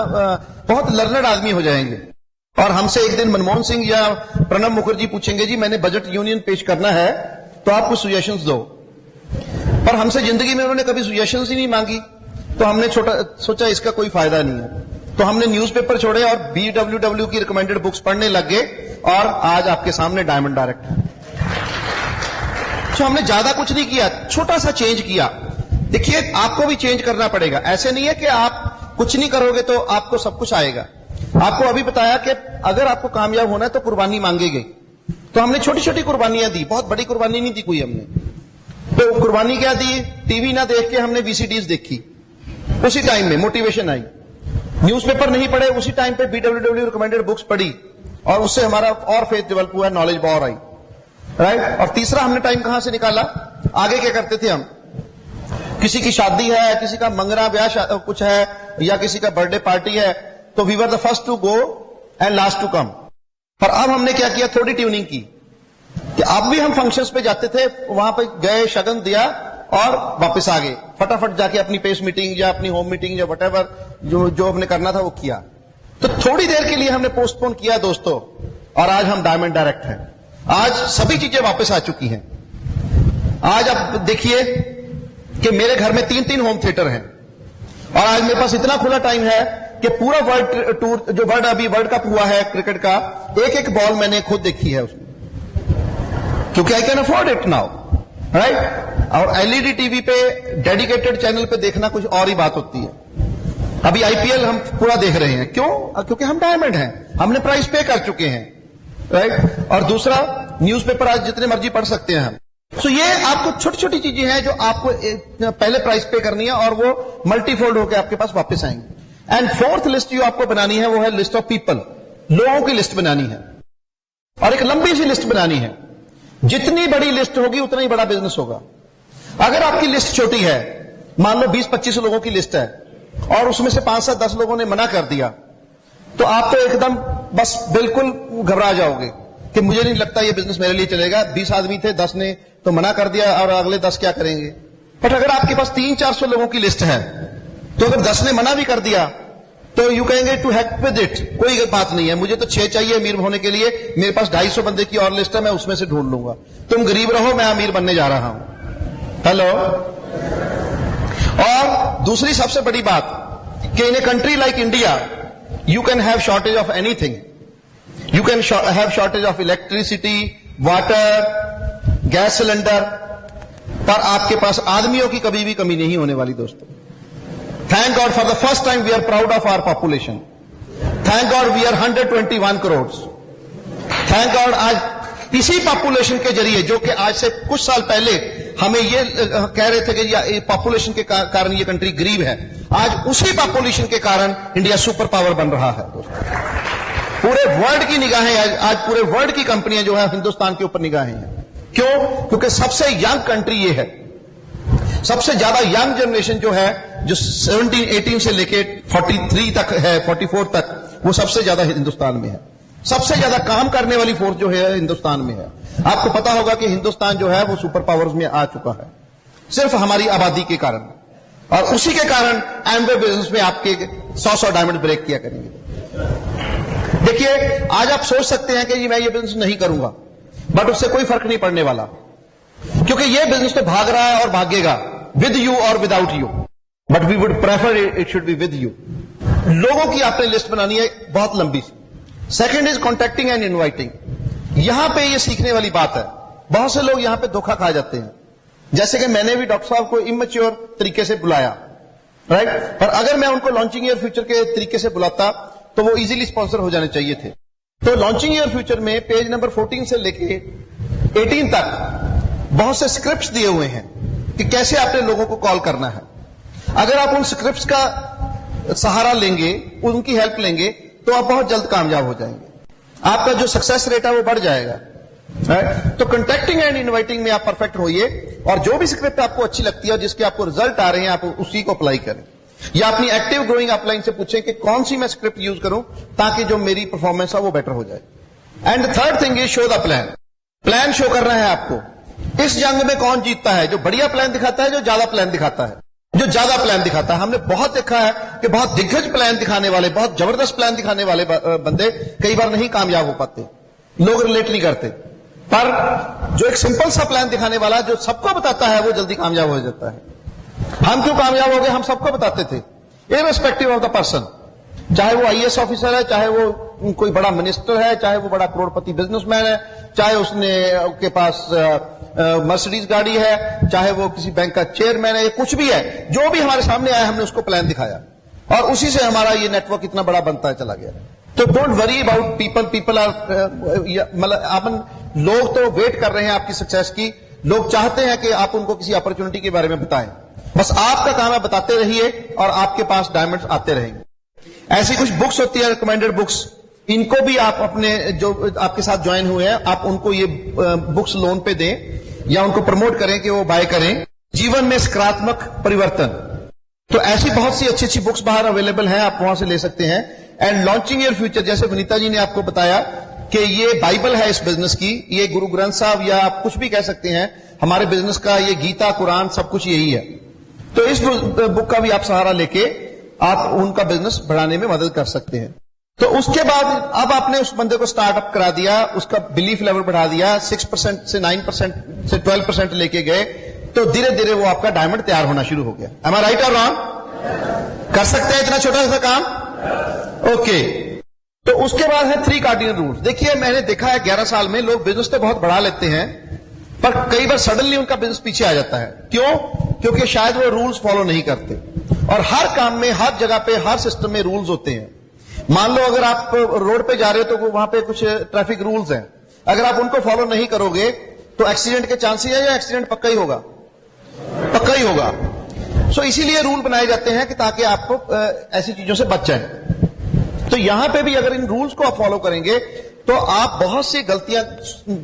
बहुत लर्नड आदमी हो जाएंगे। और हमसे एक दिन मनमोहन सिंह या प्रणब मुखर्जी पूछेंगे, जी मैंने बजट यूनियन पेश करना है तो आप कुछ सजेशंस दो। पर हमसे जिंदगी में उन्होंने कभी सजेशंस ही नहीं मांगी। तो हमने सोचा इसका कोई फायदा नहीं है, तो हमने न्यूज़पेपर छोड़े और BWW की रिकमेंडेड बुक्स पढ़ने लग गए और आज आपके सामने डायमंड डायरेक्ट है। तो हमने ज्यादा कुछ नहीं किया, छोटा सा चेंज किया। देखिए आपको भी चेंज करना पड़ेगा। ऐसे नहीं है कि आप कुछ नहीं करोगे तो आपको सब कुछ आएगा। आपको अभी बताया कि अगर आपको कामयाब होना है तो कुर्बानी मांगेगी। तो हमने छोटी छोटी कुर्बानियां दी, बहुत बड़ी कुर्बानी नहीं दी कोई हमने। तो कुर्बानी क्या दी? टीवी ना देख के हमने VCDs देखी, उसी टाइम में मोटिवेशन आई। न्यूज़पेपर नहीं पढ़े, उसी टाइम पे BWW रिकमेंडेड बुक्स पढ़ी और उससे हमारा और फेथ डेवलप हुआ, नॉलेज और आई, राइट? और तीसरा हमने टाइम कहां से निकाला? आगे क्या करते थे हम? किसी की शादी है, किसी का मंगना ब्याह कुछ है, या किसी का बर्थडे पार्टी है, तो we were the first to go and last to come. पर अब हमने क्या किया? थोड़ी ट्यूनिंग की कि अब भी हम फंक्शंस पे जाते थे, वहां पे गए, शगन दिया और वापस आ गए, फटाफट जाके अपनी पेस मीटिंग या अपनी होम मीटिंग या वटेवर जो हमने करना था वो किया। तो थोड़ी देर के लिए हमने पोस्टपोन किया दोस्तों, और आज हम डायमंड डायरेक्ट हैं। आज सभी चीजें वापस आ चुकी हैं। आज आप देखिए कि मेरे घर में 3-3 होम थिएटर हैं और आज मेरे पास इतना खुला टाइम है कि पूरा वर्ल्ड टूर, जो वर्ल्ड कप हुआ है क्रिकेट का, एक बॉल मैंने खुद देखी है उसमें, क्योंकि I can afford it now, right? और एलईडी टीवी पे डेडिकेटेड चैनल पे देखना कुछ और ही बात होती है। अभी आईपीएल हम पूरा देख रहे हैं, क्यों? क्योंकि हम डायमंड हैं, हमने प्राइस पे कर चुके हैं, राइट? और दूसरा, न्यूज़पेपर आज जितने मर्जी पढ़ सकते हैं हम। सो ये आपको छोटी छोटी चीजें हैं जो आपको पहले प्राइस पे करनी है और वो मल्टीफोल्ड होकर आपके पास वापस आएंगे। एंड फोर्थ लिस्ट जो आपको बनानी है वो है लिस्ट ऑफ पीपल, लोगों की लिस्ट बनानी है और एक लंबी सी लिस्ट बनानी है। जितनी बड़ी लिस्ट होगी उतना ही बड़ा बिजनेस होगा। अगर आपकी लिस्ट छोटी है, मान लो 20-25 लोगों की लिस्ट है और उसमें से 5-10 लोगों ने मना कर दिया, तो आप तो एकदम बस बिल्कुल घबरा जाओगे कि मुझे नहीं लगता ये बिजनेस मेरे लिए चलेगा। 20 आदमी थे, 10 ने तो मना कर दिया और अगले 10 क्या करेंगे? बट अगर आपके पास 300-400 लोगों की लिस्ट है, तो अगर 10 ने मना भी कर दिया तो यू कहेंगे टू हेक विद इट, कोई बात नहीं है, मुझे तो 6 चाहिए अमीर होने के लिए, मेरे पास 250 बंदे की और लिस्ट है, मैं उसमें से ढूंढ लूंगा। तुम गरीब रहो, मैं अमीर बनने जा रहा हूं। हेलो। और दूसरी सबसे बड़ी बात कि in a country like India you can have shortage of anything, You can have shortage of electricity, water, gas cylinder, पर आपके पास आदमियों की कभी भी कमी नहीं होने वाली दोस्तों। Thank God for the first time we are proud of our population. Thank God we are 121 crores. Thank God आज इसी पॉपुलेशन के जरिए, जो कि आज से कुछ साल पहले हमें ये कह रहे थे कि पॉपुलेशन के कारण ये कंट्री गरीब है, आज उसी पॉपुलेशन के कारण इंडिया सुपर पावर बन रहा है दोस्तों। पूरे वर्ल्ड की निगाहें आज पूरे वर्ल्ड की कंपनियां जो है हिंदुस्तान के ऊपर निगाहें हैं। क्यों? क्योंकि सबसे यंग कंट्री ये है, सबसे ज्यादा यंग जनरेशन जो है, जो 17-18 से लेके 43 तक है, 44 तक, वो सबसे ज्यादा हिंदुस्तान में है। सबसे ज्यादा काम करने वाली फोर्स जो है हिंदुस्तान में है। आपको पता होगा कि हिंदुस्तान जो है वो सुपर पावर्स में आ चुका है, सिर्फ हमारी आबादी के कारण, और उसी के कारण एमवे बिजनेस में आपके 100 डायमंड ब्रेक किया करेंगे। देखिए, आज आप सोच सकते हैं कि जी मैं ये बिजनेस नहीं करूंगा, बट उससे कोई फर्क नहीं पड़ने वाला, क्योंकि ये बिजनेस तो भाग रहा है और भागेगा, विद यू और without you, but we would prefer it should be with you. लोगों की आपने लिस्ट बनानी है बहुत लंबी सी। Second is contacting and inviting. यहां पे ये सीखने वाली बात है। बहुत से लोग यहां पे धोखा खा जाते हैं, जैसे कि मैंने भी डॉक्टर साहब को इमेच्योर तरीके से बुलाया, राइट, पर अगर मैं उनको लॉन्चिंग ईयर फ्यूचर के तरीके से बुलाता तो वो इजीली स्पॉन्सर हो जाने चाहिए थे। तो लॉन्चिंग ईयर फ्यूचर में पेज नंबर 14 से लेके 18 तक बहुत से स्क्रिप्ट्स दिए हुए हैं कि कैसे आपने लोगों को कॉल करना है। अगर आप उन स्क्रिप्ट्स का सहारा लेंगे, उनकी हेल्प लेंगे, तो आप बहुत जल्द कामयाब हो जाएंगे, आपका जो सक्सेस रेट है वो बढ़ जाएगा। तो कंटेक्टिंग एंड इनवाइटिंग में आप परफेक्ट होइए, और जो भी स्क्रिप्ट आपको अच्छी लगती है और जिसके आपको रिजल्ट आ रहे हैं, आप उसी को अप्लाई करें, या अपनी एक्टिव ग्रोइंग अपलाइन से पूछें कि कौन सी मैं स्क्रिप्ट यूज करूं ताकि जो मेरी परफॉर्मेंस है वो बेटर हो जाए। And third thing is show the plan. Plan show करना है आपको। इस जंग में कौन जीतता है? जो बढ़िया प्लान दिखाता है, जो ज्यादा प्लान दिखाता है, जो ज्यादा प्लान दिखाता है। हमने बहुत देखा है कि बहुत दिग्गज प्लान दिखाने वाले, बहुत जबरदस्त प्लान दिखाने वाले बंदे कई बार नहीं कामयाब हो पाते, लोग रिलेट नहीं करते, पर जो एक सिंपल सा प्लान दिखाने वाला जो सबको बताता है वो जल्दी कामयाब हो जाता है। हम क्यों कामयाब हो गए? हम सबको बताते थे, इररिस्पेक्टिव ऑफ द पर्सन, चाहे वो आईएएस ऑफिसर है, चाहे वो कोई बड़ा मिनिस्टर है, चाहे वो बड़ा करोड़पति बिजनेसमैन है, चाहे उसके पास मर्सिडीज गाड़ी है, चाहे वो किसी बैंक का चेयरमैन है, कुछ भी है, जो भी हमारे सामने आया हमने उसको प्लान दिखाया, और उसी से हमारा ये नेटवर्क इतना बड़ा बनता चला गया। तो don't worry about people are, मतलब लोग तो वेट कर रहे हैं आपकी सक्सेस की, लोग चाहते हैं कि आप उनको किसी अपॉर्चुनिटी के बारे में बताएं। बस आपका काम है बताते रहिए और आपके पास डायमंड्स आते रहेंगे। ऐसी कुछ बुक्स होती है, रिकमेंडेड बुक्स, इनको भी आप अपने जो आपके साथ ज्वाइन हुए हैं, आप उनको ये बुक्स लोन पे दें या उनको प्रमोट करें कि वो बाय करें। जीवन में सकारात्मक परिवर्तन, तो ऐसी बहुत सी अच्छी अच्छी बुक्स बाहर अवेलेबल हैं, आप वहां से ले सकते हैं। एंड लॉन्चिंग योर फ्यूचर, जैसे वनीता जी ने आपको बताया कि ये बाइबल है इस बिजनेस की, ये गुरु ग्रंथ साहब या आप कुछ भी कह सकते हैं, हमारे बिजनेस का ये गीता, कुरान, सब कुछ यही है। तो इस बुक का भी आप सहारा लेके आप उनका बिजनेस बढ़ाने में मदद कर सकते हैं। तो उसके बाद अब आपने उस बंदे को स्टार्टअप करा दिया, उसका बिलीफ लेवल बढ़ा दिया, 6% से 9% से 12% लेके गए, तो धीरे धीरे वो आपका डायमंड तैयार होना शुरू हो गया। एम आई राइट और रॉन्ग? कर सकते हैं इतना छोटा सा काम? ओके। तो उसके बाद है 3 कार्डिनल रूल्स। देखिए, मैंने देखा है 11 साल में लोग बिजनेस तो बहुत बढ़ा लेते हैं, पर कई बार सडनली उनका बिजनेस पीछे आ जाता है। क्यों? क्योंकि शायद वो रूल्स फॉलो नहीं करते, और हर काम में, हर जगह पे, हर सिस्टम में रूल्स होते हैं। मान लो अगर आप रोड पे जा रहे हो तो वहां पे कुछ ट्रैफिक रूल्स हैं, अगर आप उनको फॉलो नहीं करोगे तो एक्सीडेंट के चांसेस है, या एक्सीडेंट पक्का ही होगा? पक्का ही होगा। सो इसीलिए रूल बनाए जाते हैं कि ताकि आपको ऐसी चीजों से बच जाए। तो यहां पे भी अगर इन रूल्स को आप फॉलो करेंगे तो आप बहुत सी गलतियां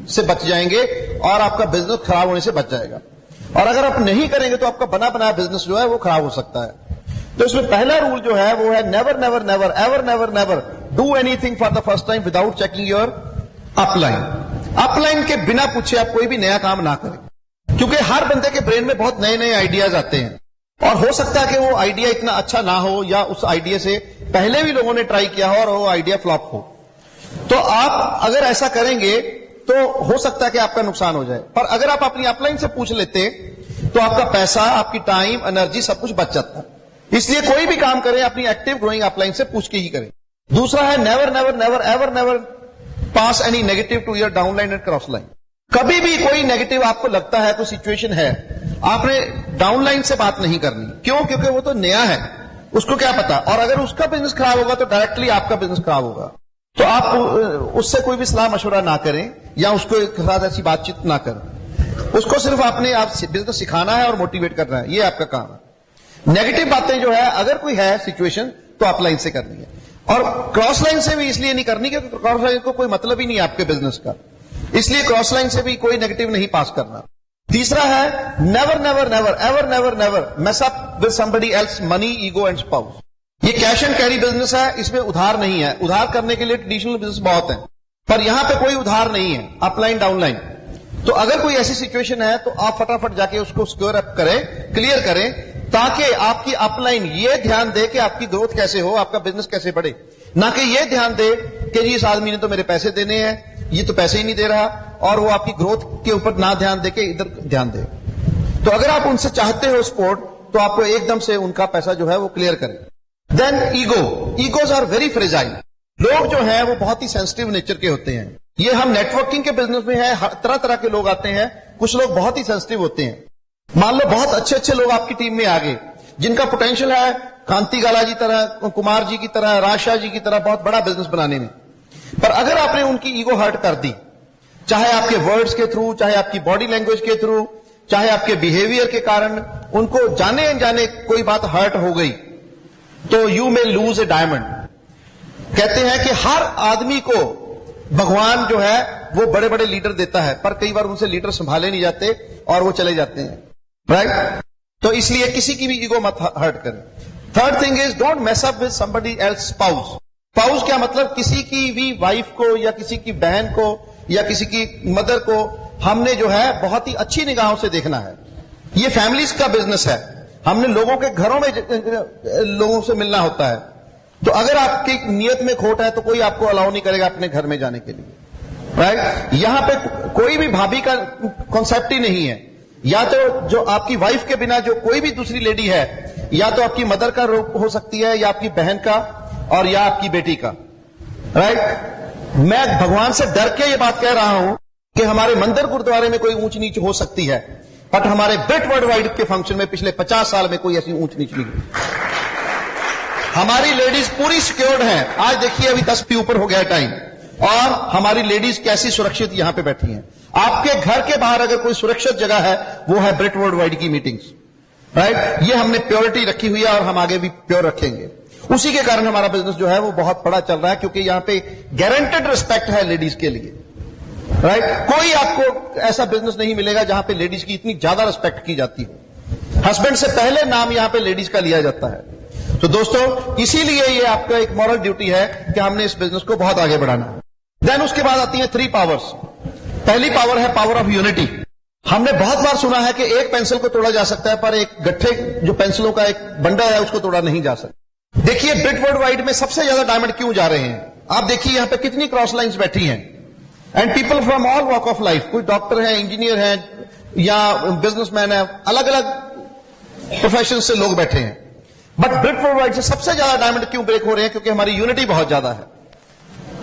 से बच जाएंगे और आपका बिजनेस खराब होने से बच जाएगा। और अगर आप नहीं करेंगे तो आपका बना बनाया बिजनेस जो है वो खराब हो सकता है। तो इसमें पहला रूल जो है वो है never never never ever never never do anything for the first time without checking your upline. Upline के बिना पूछे आप कोई भी नया काम ना करें, क्योंकि हर बंदे के ब्रेन में बहुत नए नए आइडियाज आते हैं, और हो सकता है कि वो आइडिया इतना अच्छा ना हो, या उस आइडिया से पहले भी लोगों ने ट्राई किया हो और वो आइडिया फ्लॉप हो। तो आप अगर ऐसा करेंगे तो हो सकता है कि आपका नुकसान हो जाए। पर अगर आप अपनी अपलाइन से पूछ लेते तो आपका पैसा, आपकी टाइम, एनर्जी सब कुछ बच जाता। इसलिए कोई भी काम करें अपनी एक्टिव ग्रोइंग अपलाइन से पूछ के ही करें। दूसरा है never never never ever never pass any negative to your downline and cross line. कभी भी कोई नेगेटिव आपको लगता है, कोई सिचुएशन है, आपने डाउनलाइन से बात नहीं करनी। क्यों? क्योंकि वो तो नया है, उसको क्या पता, और अगर उसका बिजनेस खराब होगा तो डायरेक्टली आपका बिजनेस खराब होगा। तो आप उससे कोई भी सलाह मशवरा ना करें या उसको साथ ऐसी बातचीत ना करें। उसको सिर्फ आपने आप बिजनेस सिखाना है और मोटिवेट करना है, ये आपका काम है। नेगेटिव बातें जो है, अगर कोई है सिचुएशन, तो आप लाइन से करनी है। और क्रॉस लाइन से भी इसलिए नहीं करनी क्योंकि क्रॉस लाइन को कोई मतलब ही नहीं है आपके बिजनेस का, इसलिए क्रॉस लाइन से भी कोई नेगेटिव नहीं पास करना। तीसरा है never never never ever never never mess up with somebody else money, ego and spouse. ये कैश एंड कैरी बिजनेस है, इसमें उधार नहीं है। उधार करने के लिए ट्रेडिशनल बिजनेस बहुत है, पर यहां पे कोई उधार नहीं है, अपलाइन डाउनलाइन। तो अगर कोई ऐसी सिचुएशन है तो आप फटाफट जाके उसको स्क्योर अप करें, क्लियर करें, ताकि आपकी अपलाइन ये ध्यान दे कि आपकी ग्रोथ कैसे हो, आपका बिजनेस कैसे बढ़े, ना कि ये ध्यान दे कि जी इस आदमी ने तो मेरे पैसे देने हैं, ये तो पैसे ही नहीं दे रहा, और वो आपकी ग्रोथ के ऊपर ना ध्यान दे के इधर ध्यान दे। तो अगर आप उनसे चाहते हो सपोर्ट, तो आपको एकदम से उनका पैसा जो है वो क्लियर करें। Then egos are very fragile. लोग जो है वो बहुत ही सेंसिटिव नेचर के होते हैं। ये हम नेटवर्किंग के बिजनेस में है, तरह तरह के लोग आते हैं। कुछ लोग बहुत ही सेंसिटिव होते हैं। मान लो बहुत अच्छे अच्छे लोग आपकी टीम में आ गए, जिनका पोटेंशियल है कांति गाला जी तरह, कुमार जी की तरह, राजशाह जी की तरह बहुत बड़ा बिजनेस बनाने में, पर अगर आपने उनकी ईगो हर्ट कर दी, चाहे आपके वर्ड्स के थ्रू, चाहे आपकी बॉडी लैंग्वेज के थ्रू, चाहे आपके बिहेवियर के कारण उनको जाने अनजाने कोई बात हर्ट हो गई, तो you may lose A diamond. कहते हैं कि हर आदमी को भगवान जो है वो बड़े बड़े लीडर देता है, पर कई बार उनसे लीडर संभाले नहीं जाते और वो चले जाते हैं, राइट? तो इसलिए किसी की भी ईगो मत हर्ट करें। Third thing is don't mess up with somebody else spouse. Spouse क्या मतलब? किसी की भी वाइफ को या किसी की बहन को या किसी की मदर को हमने जो है बहुत ही अच्छी निगाहों से देखना है। ये फैमिलीज का बिजनेस है, हमने लोगों के घरों में लोगों से मिलना होता है। तो अगर आपकी नियत में खोट है तो कोई आपको अलाउ नहीं करेगा अपने घर में जाने के लिए, राइट? यहां पे कोई भी भाभी का कॉन्सेप्ट ही नहीं है। या तो जो आपकी वाइफ के बिना जो कोई भी दूसरी लेडी है, या तो आपकी मदर का रूप हो सकती है, या आपकी बहन का, और या आपकी बेटी का, राइट? मैं भगवान से डर के ये बात कह रहा हूं कि हमारे मंदिर गुरुद्वारे में कोई ऊंच नीच हो सकती है, बट हमारे ब्रिट वर्ल्ड वाइड के फंक्शन में पिछले 50 साल में कोई ऐसी ऊंच नीच नहीं हुई। हमारी लेडीज पूरी सिक्योर्ड हैं। आज देखिए अभी 10 के ऊपर हो गया टाइम, और हमारी लेडीज कैसी सुरक्षित यहां पे बैठी हैं। आपके घर के बाहर अगर कोई सुरक्षित जगह है, वो है ब्रिट वर्ल्ड वाइड की मीटिंग्स, राइट? ये हमने प्योरिटी रखी हुई है और हम आगे भी प्योर रखेंगे। उसी के कारण हमारा बिजनेस जो है वो बहुत बड़ा चल रहा है, क्योंकि यहां पे गारंटेड रिस्पेक्ट है लेडीज के लिए, राइट? कोई आपको ऐसा बिजनेस नहीं मिलेगा जहां पे लेडीज की इतनी ज्यादा रिस्पेक्ट की जाती हो। हस्बैंड से पहले नाम यहां पे लेडीज का लिया जाता है। तो दोस्तों, इसीलिए ये आपका एक मॉरल ड्यूटी है कि हमने इस बिजनेस को बहुत आगे बढ़ाना है। देन उसके बाद आती है 3 पावर्स। पहली पावर है पावर ऑफ यूनिटी। हमने बहुत बार सुना है कि एक पेंसिल को तोड़ा जा सकता है, पर एक गट्ठे जो पेंसिलों का एक बंडल है उसको तोड़ा नहीं जा सकता। देखिए ब्रिट वर्ल्ड वाइड में सबसे ज्यादा डायमंड क्यों जा रहे हैं? आप देखिए यहां पे कितनी क्रॉस लाइंस बैठी हैं, and people from all walk of life. कोई डॉक्टर है, इंजीनियर है, या बिजनेसमैन है, अलग अलग प्रोफेशन से लोग बैठे हैं। बट ब्रिट वर्ल्ड वाइड से सबसे ज्यादा डायमंड क्यों ब्रेक हो रहे हैं? क्योंकि हमारी यूनिटी बहुत ज्यादा है,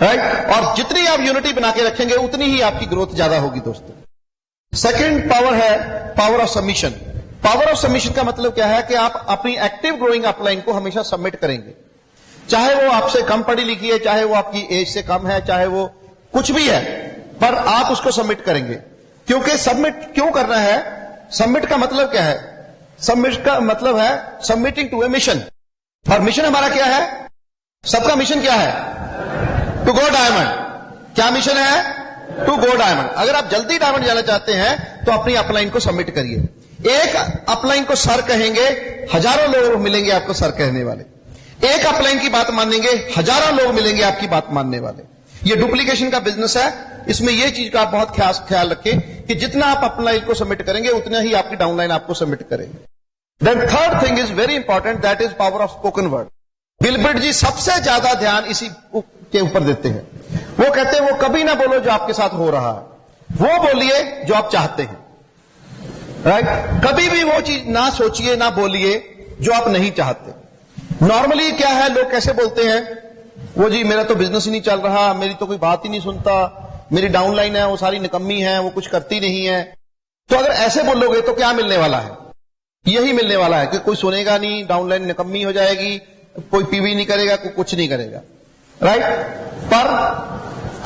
राइट? और जितनी आप यूनिटी बना के रखेंगे उतनी ही आपकी ग्रोथ ज्यादा होगी दोस्तों। सेकंड पावर है power of submission. Power of submission का मतलब क्या है? कि आप अपनी एक्टिव ग्रोइंग अपलाइन को हमेशा सबमिट करेंगे, चाहे वो आपसे कम पढ़ी लिखी है, चाहे वो आपकी एज से कम है, चाहे वो कुछ भी है, पर आप उसको सबमिट करेंगे। क्योंकि सबमिट क्यों करना है? सबमिट का मतलब क्या है? सबमिट का मतलब है सबमिटिंग टू ए मिशन। और मिशन हमारा क्या है? सबका मिशन क्या है? To go diamond. क्या मिशन है? To go diamond. अगर आप जल्दी डायमंड जाना चाहते हैं तो अपनी अपलाइन को सबमिट करिए। एक अपलाइन को सर कहेंगे, हजारों लोग मिलेंगे आपको सर कहने वाले। एक अपलाइन की बात मानेंगे, हजारों लोग मिलेंगे आपकी बात मानने वाले। ये डुप्लीकेशन का बिजनेस है। इसमें यह चीज का आप बहुत ख्याल रखें कि जितना आप अपलाइन को सबमिट करेंगे उतना ही आपकी डाउनलाइन आपको सबमिट करेंगे। Then third thing is very important, that is power of spoken word. Gilbert ji सबसे ज्यादा ध्यान इसी के ऊपर देते हैं। वो कहते हैं वो कभी ना बोलो जो आपके साथ हो रहा है, वो बोलिए जो आप चाहते हैं, राइट? कभी भी वो चीज ना सोचिए, ना बोलिए जो आप नहीं चाहते। नॉर्मली क्या है, लोग कैसे बोलते हैं वो जी मेरा तो बिजनेस ही नहीं चल रहा, मेरी तो कोई बात ही नहीं सुनता, मेरी डाउनलाइन है वो सारी निकम्मी है, वो कुछ करती नहीं है। तो अगर ऐसे बोलोगे तो क्या मिलने वाला है? यही मिलने वाला है कि कोई सुनेगा नहीं, डाउनलाइन निकम्मी हो जाएगी, कोई पीवी नहीं करेगा, कोई कुछ नहीं करेगा, राइट? पर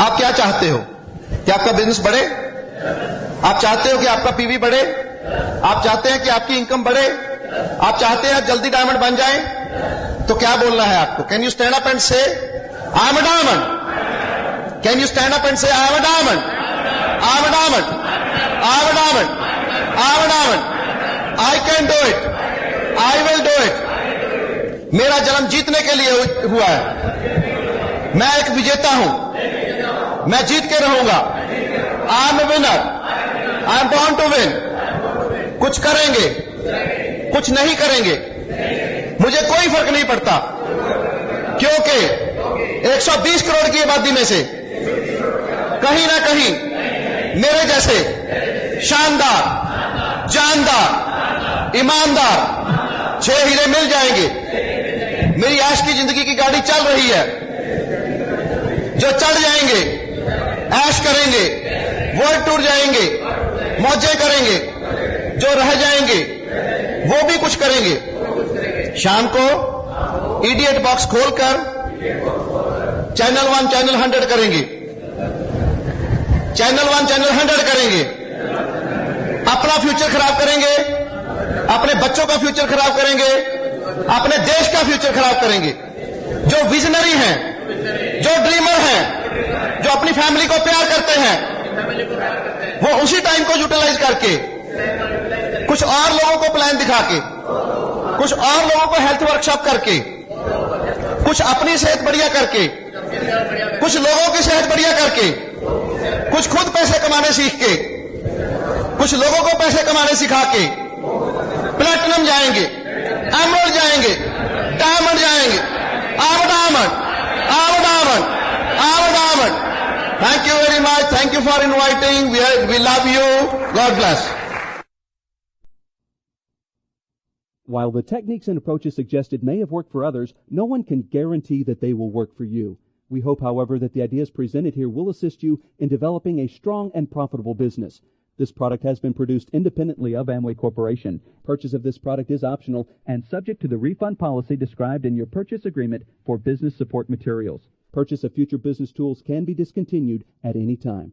आप क्या चाहते हो कि आपका बिजनेस बढ़े? आप चाहते हो कि आपका पीवी बढ़े? आप चाहते हैं कि आपकी इनकम बढ़े? आप चाहते हैं आप जल्दी डायमंड बन जाएं? तो क्या बोलना है आपको? Can you stand up and say I am a diamond? Can you stand up and say I am a diamond? I am a diamond, I am a diamond, I am a diamond, I can do it, I will do it. मेरा जन्म जीतने के लिए हुआ है, मैं एक विजेता हूं, मैं जीत के रहूंगा। I am a winner, I am born to win. कुछ करेंगे, कुछ नहीं करेंगे, मुझे कोई फर्क नहीं पड़ता, क्योंकि 120 करोड़ की आबादी में से कहीं ना कहीं मेरे जैसे शानदार, जानदार, ईमानदार 6 हीरे मिल जाएंगे। मेरी ऐश की जिंदगी की गाड़ी चल रही है, जो चढ़ जाएंगे, ऐश करेंगे, वर्ल्ड टूर जाएंगे, मौजें करेंगे, जो रह जाएंगे वो भी कुछ करेंगे। शाम को इडियट बॉक्स खोलकर चैनल 1 चैनल 100 करेंगे, चैनल 1 चैनल 100 करेंगे, अपना फ्यूचर खराब करेंगे, अपने बच्चों का फ्यूचर खराब करेंगे, अपने देश का फ्यूचर खराब करेंगे। जो विजनरी हैं, जो ड्रीमर हैं, जो अपनी फैमिली को प्यार करते हैं, वो उसी टाइम को यूटिलाइज करके कुछ और लोगों को प्लान दिखा के, कुछ और लोगों को हेल्थ वर्कशॉप करके, कुछ अपनी सेहत बढ़िया करके, कुछ लोगों की सेहत बढ़िया करके, कुछ खुद पैसे कमाने सीख के, कुछ लोगों को पैसे कमाने सिखा के प्लैटिनम जाएंगे, एमरल्ड जाएंगे, डायमंड जाएंगे। आम diamond, I'm diamond, I'm diamond. Thank you very much, thank you for inviting, we love you, God bless. While the techniques and approaches suggested may have worked for others, no one can guarantee that they will work for you. We hope, however, that the ideas presented here will assist you in developing a strong and profitable business. This product has been produced independently of Amway Corporation. Purchase of this product is optional and subject to the refund policy described in your purchase agreement for business support materials. Purchase of future business tools can be discontinued at any time.